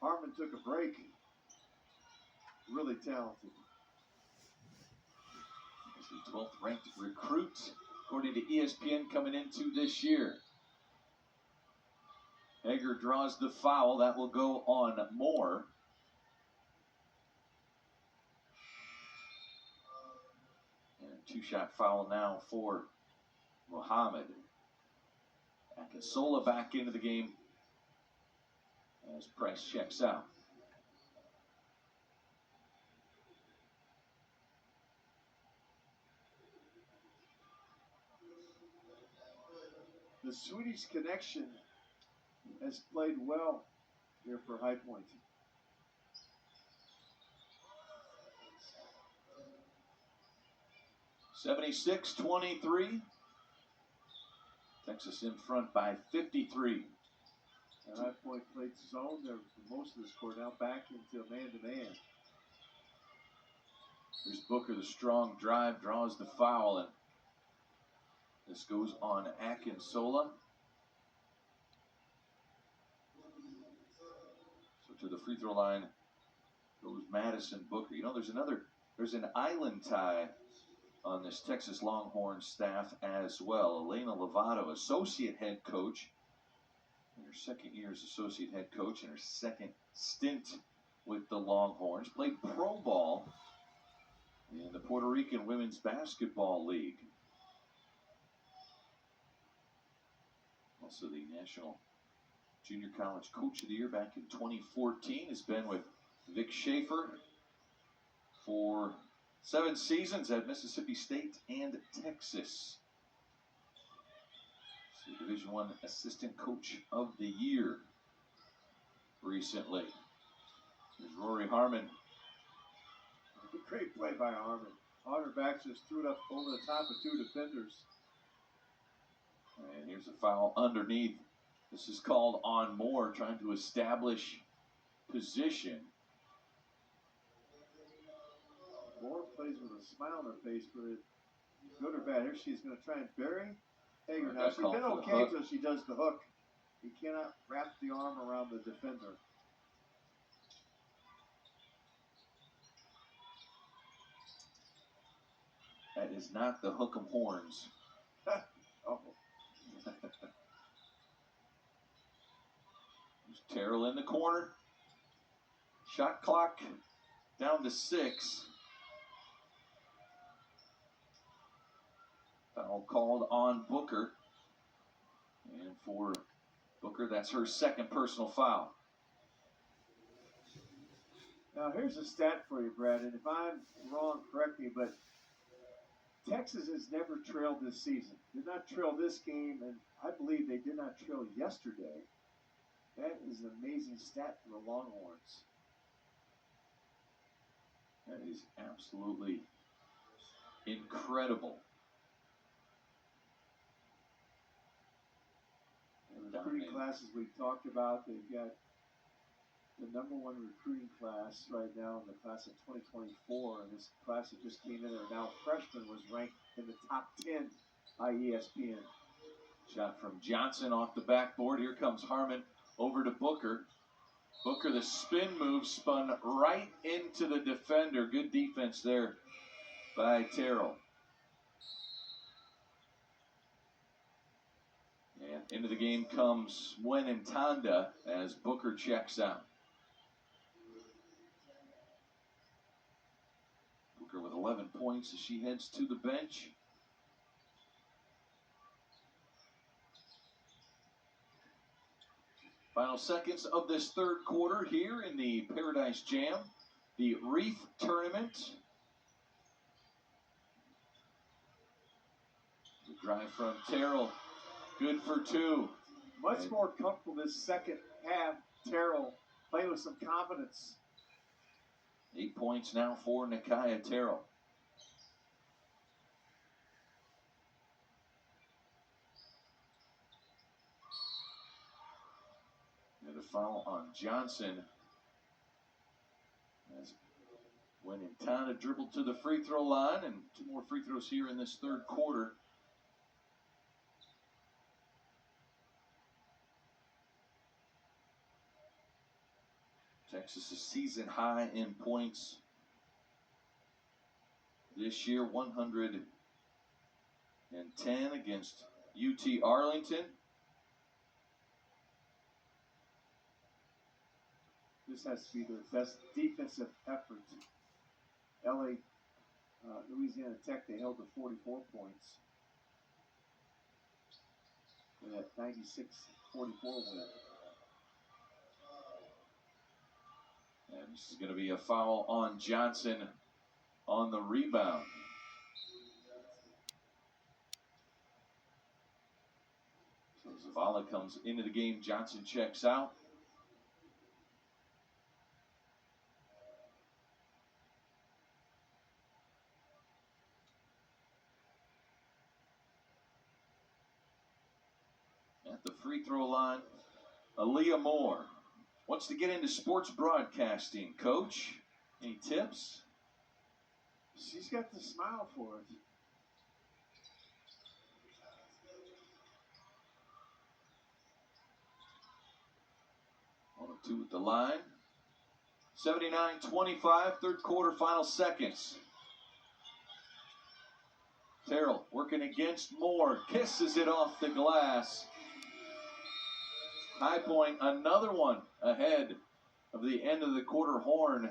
Harmon took a break. Really talented. He's the 12th ranked recruit, according to ESPN, coming into this year. Hager draws the foul. That will go on Moore. And a two-shot foul now for Muhammad. Akinsola back into the game as Price checks out. The Swedish connection has played well here for High Point. 76-23. Texas in front by 53. High Point played zone there for most of this quarter. Now back into man-to-man. Here's Booker, the strong drive, draws the foul, and this goes on Akinsola. So to the free throw line goes Madison Booker. You know, there's an island tie on this Texas Longhorns staff as well. Elena Lovato, associate head coach, in her second year as associate head coach, in her second stint with the Longhorns. Played pro ball in the Puerto Rican Women's Basketball League. Also the National Junior College Coach of the Year back in 2014. Has been with Vic Schaefer for 7 seasons at Mississippi State and Texas. So Division I Assistant Coach of the Year recently. There's Rory Harmon. Great play by Harmon. On her back, just threw it up over the top of 2 defenders. And here's a foul underneath. This is called on Moore, trying to establish position. Moore plays with a smile on her face, but good or bad. Here she's going to try and bury Hager. Now, she's been okay until she does the hook. You cannot wrap the arm around the defender. That is not the hook 'em horns. Oh. There's Terrell in the corner. Shot clock down to 6. Foul called on Booker. And for Booker, that's her second personal foul. Now, here's a stat for you, Brad, and if I'm wrong, correct me, but Texas has never trailed this season. Did not trail this game, and I believe they did not trail yesterday. That is an amazing stat for the Longhorns. That is absolutely incredible. The recruiting classes we've talked about, they've got the #1 recruiting class right now in the class of 2024, and this class that just came in there now, freshman, was ranked in the top 10 by ESPN. Shot from Johnson off the backboard. Here comes Harmon over to Booker. Booker, the spin move, spun right into the defender. Good defense there by Terrell. And into the game comes Mwen Ntanda as Booker checks out. Booker with 11 points as she heads to the bench. Final seconds of this third quarter here in the Paradise Jam, the Reef Tournament. Drive from Terrell. Good for two. Much more comfortable this second half. Terrell playing with some confidence. 8 points now for Nakia Terrell. And a foul on Johnson. As Wentantana dribbled to the free throw line, and 2 more free throws here in this third quarter. Texas is season high in points this year, 110 against UT Arlington. This has to be their best defensive effort. Louisiana Tech, they held to 44 points in that 96-44 win. And this is going to be a foul on Johnson on the rebound. So Zavala comes into the game. Johnson checks out. At the free throw line, Aaliyah Moore wants to get into sports broadcasting. Coach, any tips? She's got the smile for it. On a 2 at the line. 79-25, third quarter, final seconds. Terrell working against Moore, kisses it off the glass. High Point, another one ahead of the end of the quarter horn.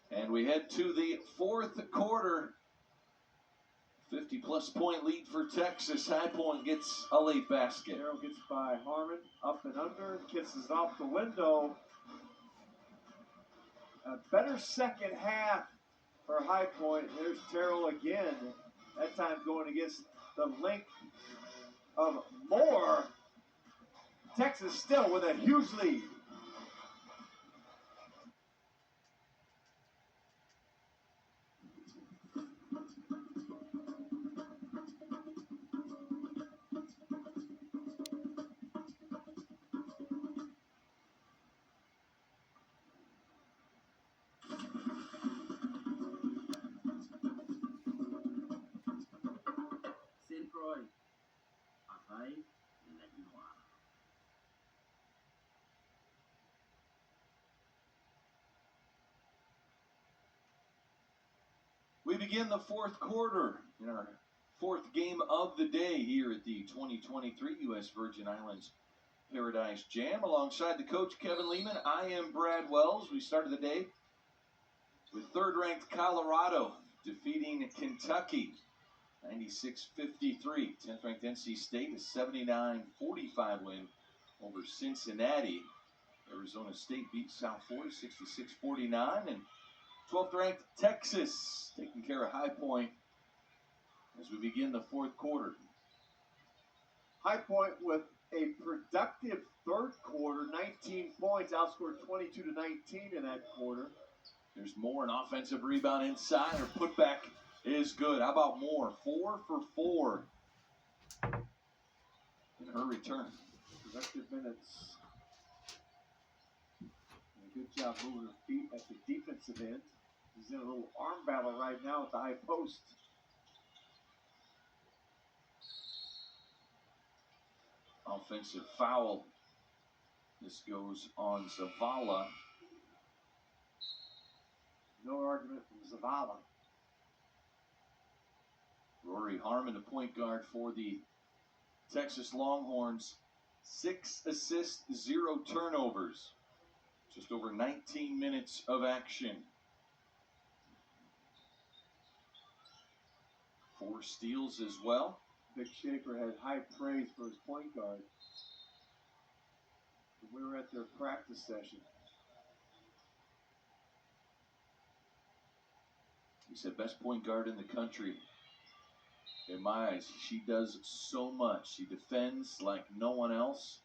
And we head to the fourth quarter. 50-plus point lead for Texas. High Point gets a late basket. Terrell gets by Harmon, up and under, kisses off the window. A better second half for High Point. There's Terrell again. That time going against the length of Moore. Texas still with a huge lead. St. Croix, Arrête la Noire. We begin the fourth quarter in our fourth game of the day here at the 2023 U.S. Virgin Islands Paradise Jam. Alongside the coach, Kevin Lehman, I am Brad Wells. We started the day with third-ranked Colorado defeating Kentucky 96-53. 10th-ranked NC State, a 79-45 win over Cincinnati. Arizona State beat South Florida 66-49. And 12th-ranked Texas taking care of High Point as we begin the fourth quarter. High Point with a productive third quarter, 19 points, outscored 22-19 in that quarter. There's Moore, an offensive rebound inside. Her putback is good. How about Moore? 4 for 4 in her return. Productive minutes. And a good job moving her feet at the defensive end. He's in a little arm battle right now at the high post. Offensive foul. This goes on Zavala. No argument from Zavala. Rory Harmon, the point guard for the Texas Longhorns. 6 assists, 0 turnovers. Just over 19 minutes of action. 4 steals as well. Vic Schaefer had high praise for his point guard. We were at their practice session. He said best point guard in the country. In my eyes, she does so much. She defends like no one else.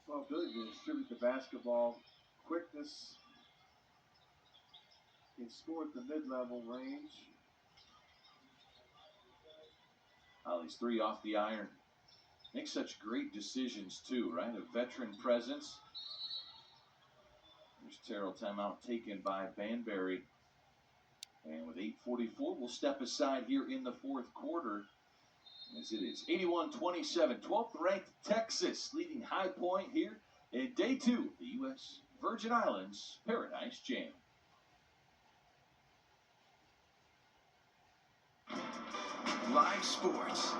Well, ability to distribute the basketball, quickness, can score at the mid-level range. Holly's 3 off the iron. Makes such great decisions too, right? A veteran presence. There's Terrell, timeout taken by Banbury. And with 8:44, we'll step aside here in the fourth quarter. As it is 81-27, 12th ranked Texas leading High Point here in day 2, the U.S. Virgin Islands Paradise Jam. Live sports.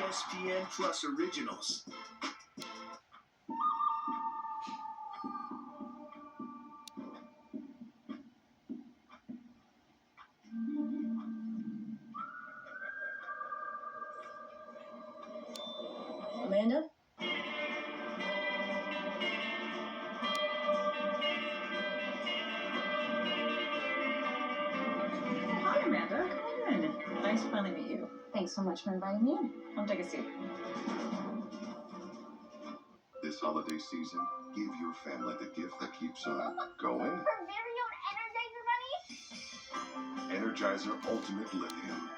ESPN Plus Originals. Amanda? Hi, Amanda. Come in. Nice to finally meet you. Thanks so much for inviting me in. Come take a seat. This holiday season, give your family the gift that keeps on going. Her very own Energizer Bunny? Energizer Ultimate Lithium.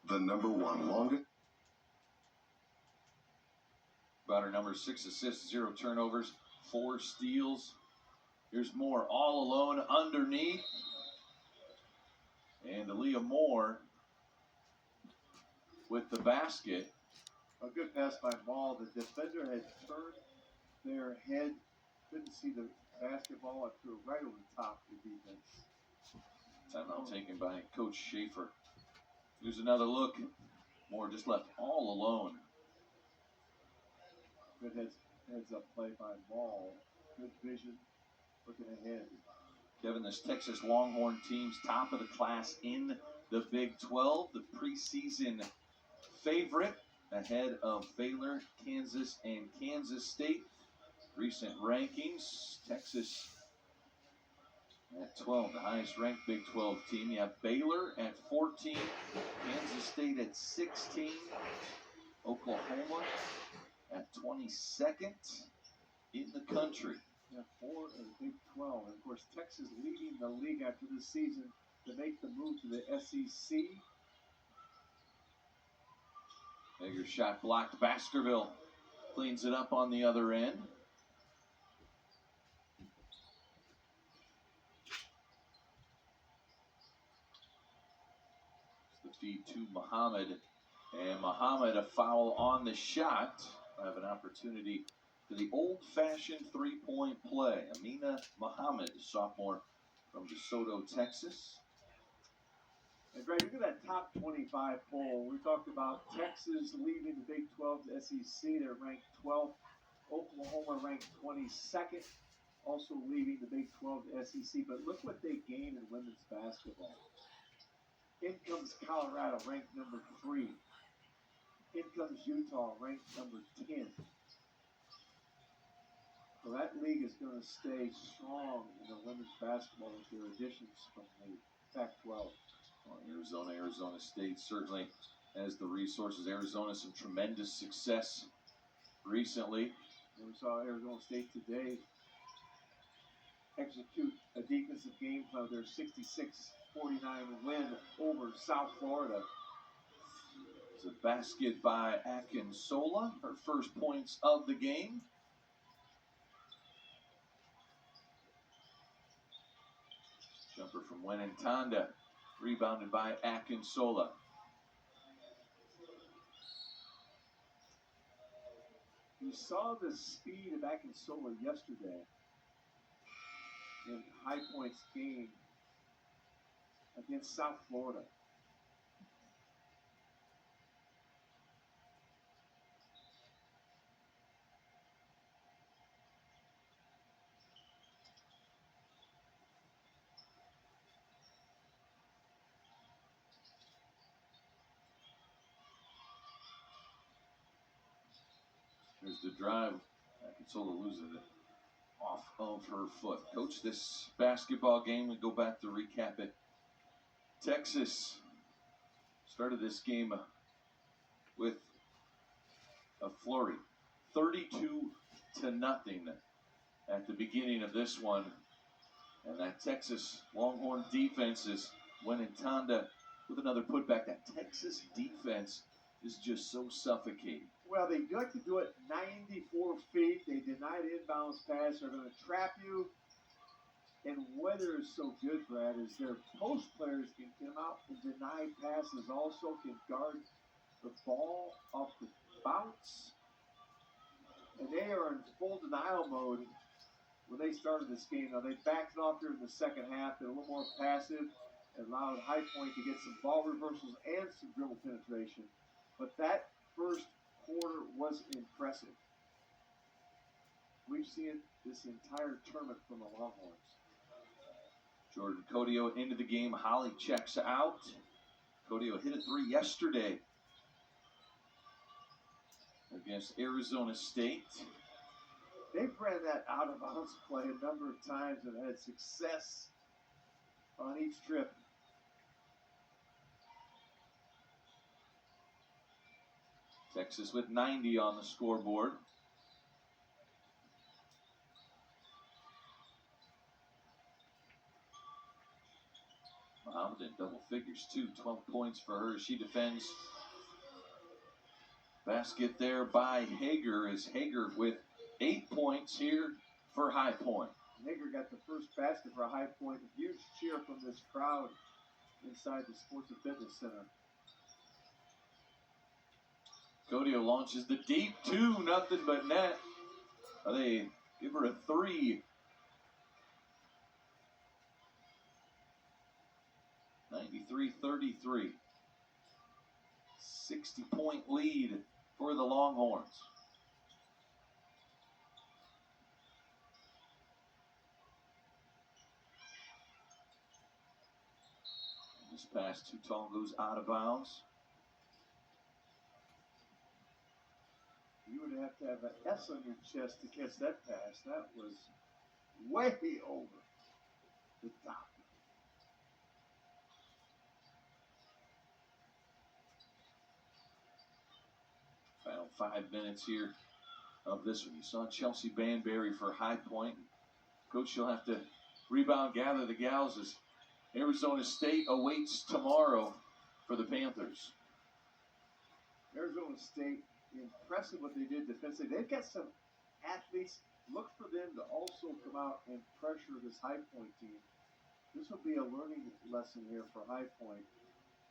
The #1 longest. About her number, 6 assists, 0 turnovers, 4 steals. Here's Moore all alone underneath. And Aaliyah Moore with the basket. A good pass by Ball. The defender had turned their head, couldn't see the basketball, and threw it right over the top of the defense. Timeout taken by Coach Schaefer. Here's another look. Moore just left all alone. Good heads up play by Ball. Good vision, looking ahead. Kevin, this Texas Longhorn team's top of the class in the Big 12, the preseason favorite ahead of Baylor, Kansas, and Kansas State. Recent rankings, Texas at 12, the highest ranked Big 12 team. You have Baylor at 14, Kansas State at 16, Oklahoma at 22nd in the country. Yeah, 4 in the Big 12. And of course, Texas leading the league after this season to make the move to the SEC. Bigger shot blocked. Baskerville cleans it up on the other end. It's the feed to Muhammad. And Muhammad, a foul on the shot. Have an opportunity for the old-fashioned three-point play. Amina Muhammad, sophomore from DeSoto, Texas. And Greg, look at that top 25 poll. We talked about Texas leaving the Big 12 to SEC. They're ranked 12th. Oklahoma ranked 22nd, also leaving the Big 12 to SEC. But look what they gained in women's basketball. In comes Colorado, ranked number 3. In comes Utah, ranked number 10. So that league is going to stay strong in the women's basketball with their additions from the Pac-12. Well, Arizona State certainly has the resources. Arizona, some tremendous success recently. And we saw Arizona State today execute a defensive game plan. Their 66-49 win over South Florida. It's a basket by Akinsola, her first points of the game. Jumper from Wenentanda, rebounded by Akinsola. You saw the speed of Akinsola yesterday in High Point's game against South Florida. Here's the drive. Akinsola loses it off of her foot. Coach, this basketball game, we go back to recap it. Texas started this game with a flurry, 32-0 at the beginning of this one. And that Texas Longhorn defense is winning Tonda with another putback. That Texas defense is just so suffocating. Well, they like to do it 94 feet. They deny the inbounds pass. They're going to trap you. And weather is so good, Brad, is their post players can come out and deny passes. Also can guard the ball off the bounce. And they are in full denial mode when they started this game. Now, they backed it off during the second half. They're a little more passive and allowed High Point to get some ball reversals and some dribble penetration. But that first quarter was impressive. We've seen it this entire tournament from the Longhorns. Jordan Codio into the game. Holly checks out. Codio hit a three yesterday against Arizona State. They've ran that out of bounds play a number of times and had success on each trip. Texas with 90 on the scoreboard. Muhammad in double figures too. 12 points for her. She defends. Basket there by Hager, as Hager with 8 points here for High Point. Hager got the first basket for High Point. A huge cheer from this crowd inside the Sports and Fitness Center. Codio launches the deep two, nothing but net. They give her a three. 93-33. 60-point lead for the Longhorns. This pass too tall goes out of bounds. You would have to have an S on your chest to catch that pass. That was way over the top. Final 5 minutes here of this one. You saw Chelsea Banbury for High Point. Coach, you'll have to rebound, gather the gals as Arizona State awaits tomorrow for the Panthers. Arizona State, impressive what they did defensively. They've got some athletes. Look for them to also come out and pressure this High Point team. This will be a learning lesson here for High Point.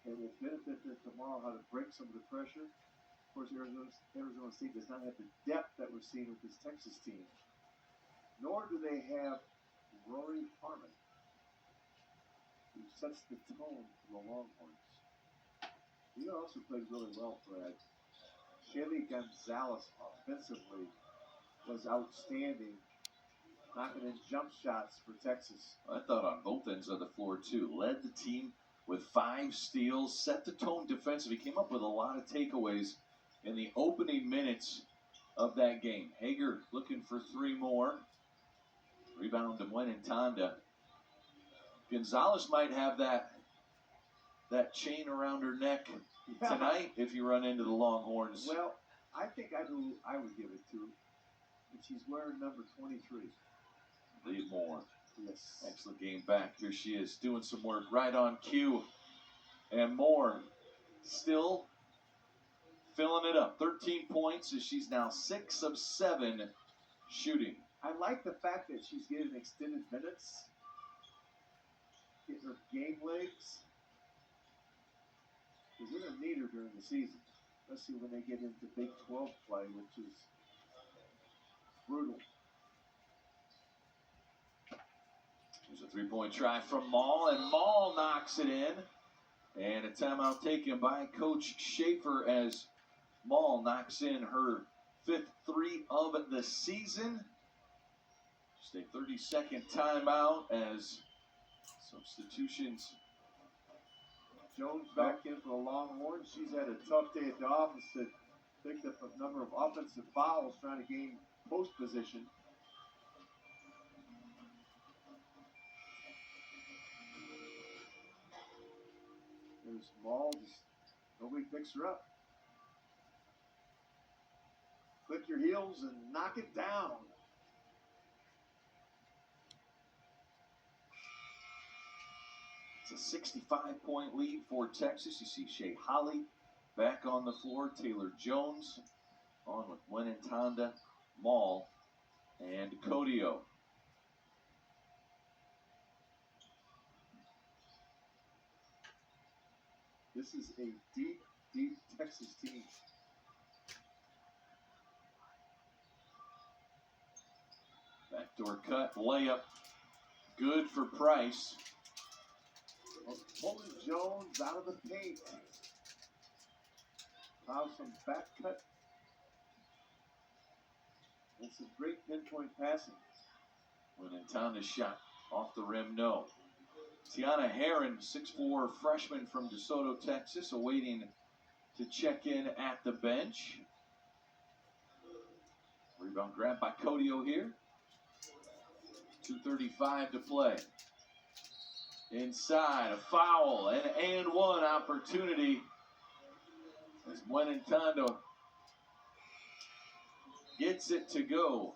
It will benefit them tomorrow how to break some of the pressure. Of course, Arizona State does not have the depth that we're seeing with this Texas team. Nor do they have Rory Harmon, who sets the tone for the Longhorns. He also played really well, Brad. Shaylee Gonzalez offensively was outstanding, knocking in jump shots for Texas. I thought on both ends of the floor, too. Led the team with 5 steals, set the tone defensively, came up with a lot of takeaways in the opening minutes of that game. Hager looking for 3 more. Rebound to Gwen and Tonda. Gonzalez might have that chain around her neck tonight if you run into the Longhorns. Well, I think I would give it to her. And she's wearing number 23. Lead Moore. Yes. Excellent game back. Here she is doing some work right on cue. And Moore still filling it up. 13 points as she's now 6 of 7 shooting. I like the fact that she's getting extended minutes, getting her game legs. Because they're going to need her during the season, especially when they get into Big 12 play, which is brutal. There's a 3-point try from Maul, and Maul knocks it in. And a timeout taken by Coach Schaefer as Maul knocks in her 5th 3 of the season. Just a 30-second timeout as substitutions. Jones back in for the Longhorns. She's had a tough day at the office that picked up a number of offensive fouls trying to gain post position. There's Maul, just nobody picks her up. Click your heels and knock it down. It's a 65-point lead for Texas. You see Shea Holly back on the floor. Taylor Jones on with Wenentanda, Maul, and Codio. This is a deep, deep Texas team. Backdoor cut, layup, good for Price. Pulling Jones out of the paint. Allow some back cut. And some great pinpoint passing. Wenentanda's shot off the rim, no. Tiana Heron, 6'4" freshman from DeSoto, Texas, awaiting to check in at the bench. Rebound grab by Codio here. 2:35 to play. Inside, a foul, and one opportunity as Wenentanda gets it to go.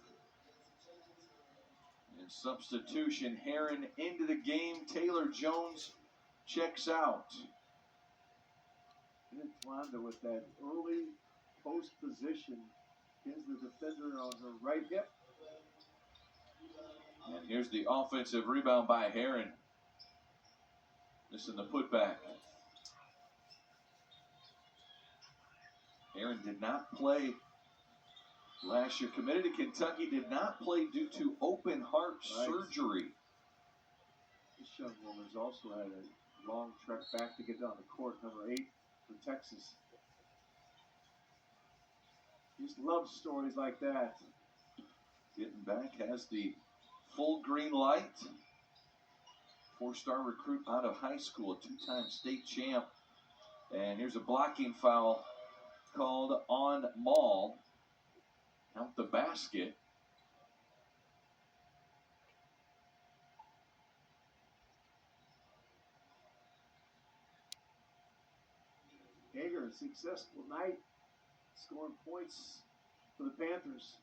And substitution, Heron into the game. Taylor Jones checks out. Wenentanda with that early post position, pins the defender on her right hip. And here's the offensive rebound by Heron. Missing the putback. Heron did not play last year. Committed to Kentucky, did not play due to open heart surgery. This young woman's also had a long trek back to get down the court, number 8 for Texas. Just love stories like that. Getting back, has the full green light. 4-star recruit out of high school, a 2-time state champ. And here's a blocking foul called on Maul. Count the basket. Hager, a successful night, scoring points for the Panthers.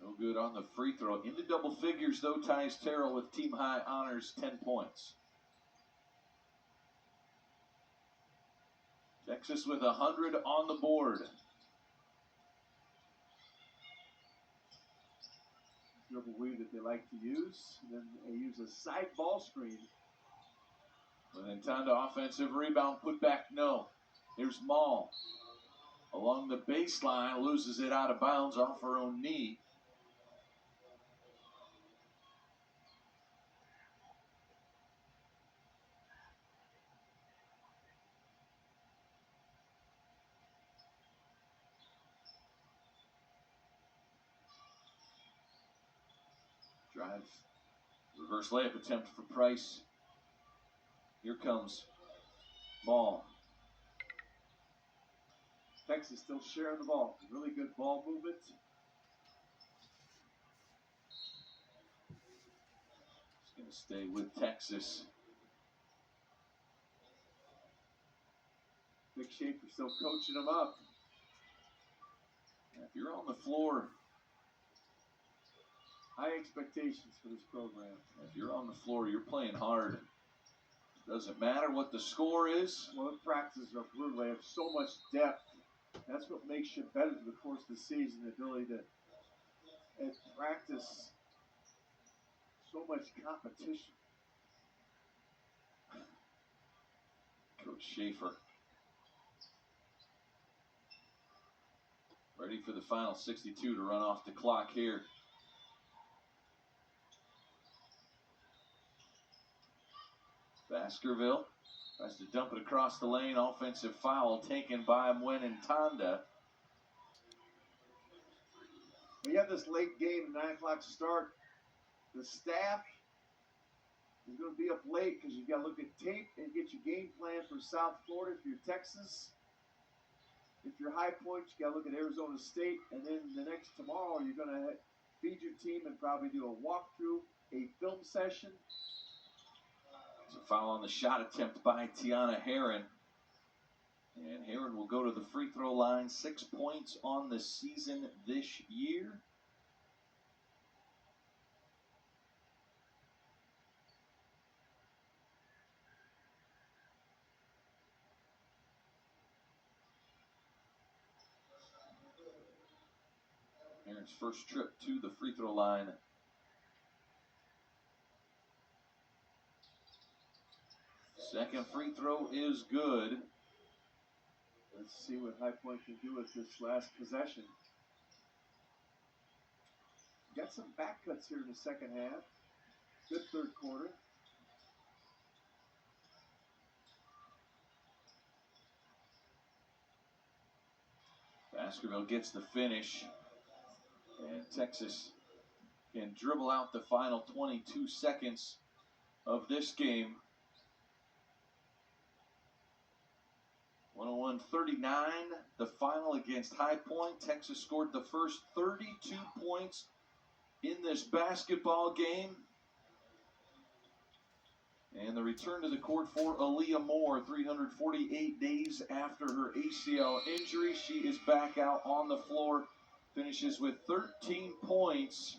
No good on the free throw. Into double figures, though, Tyus Terrell with team high honors, 10 points. Texas with 100 on the board. Dribble weave that they like to use. Then they use a side ball screen. Wenentanda offensive rebound, put back, no. Here's Maul. Along the baseline, loses it out of bounds off her own knee. Drive. Reverse layup attempt for Price. Here comes Maul. Texas still sharing the ball. Really good ball movement. Just going to stay with Texas. Vic Schaefer still coaching them up. If you're on the floor, high expectations for this program. If you're on the floor, you're playing hard. Doesn't matter what the score is. Well, the practices are brutal. They have so much depth. That's what makes you better through the course of the season, the ability to practice so much competition. Coach Schaefer. Ready for the final 62 to run off the clock here. Baskerville tries to dump it across the lane. Offensive foul taken by Wenentanda. We have this late game, 9 o'clock start. The staff is going to be up late because you've got to look at tape and get your game plan for South Florida. If you're Texas, if you're High Point, you got to look at Arizona State. And then tomorrow, you're going to feed your team and probably do a walkthrough a film session. It's a foul on the shot attempt by Tiana Heron. And Heron will go to the free throw line. 6 points on the season this year. Heron's first trip to the free throw line. Second free throw is good. Let's see what High Point can do with this last possession. Got some back cuts here in the second half. Good third quarter. Baskerville gets the finish. And Texas can dribble out the final 22 seconds of this game. 101-39, the final against High Point. Texas scored the first 32 points in this basketball game. And the return to the court for Aaliyah Moore, 348 days after her ACL injury. She is back out on the floor, finishes with 13 points.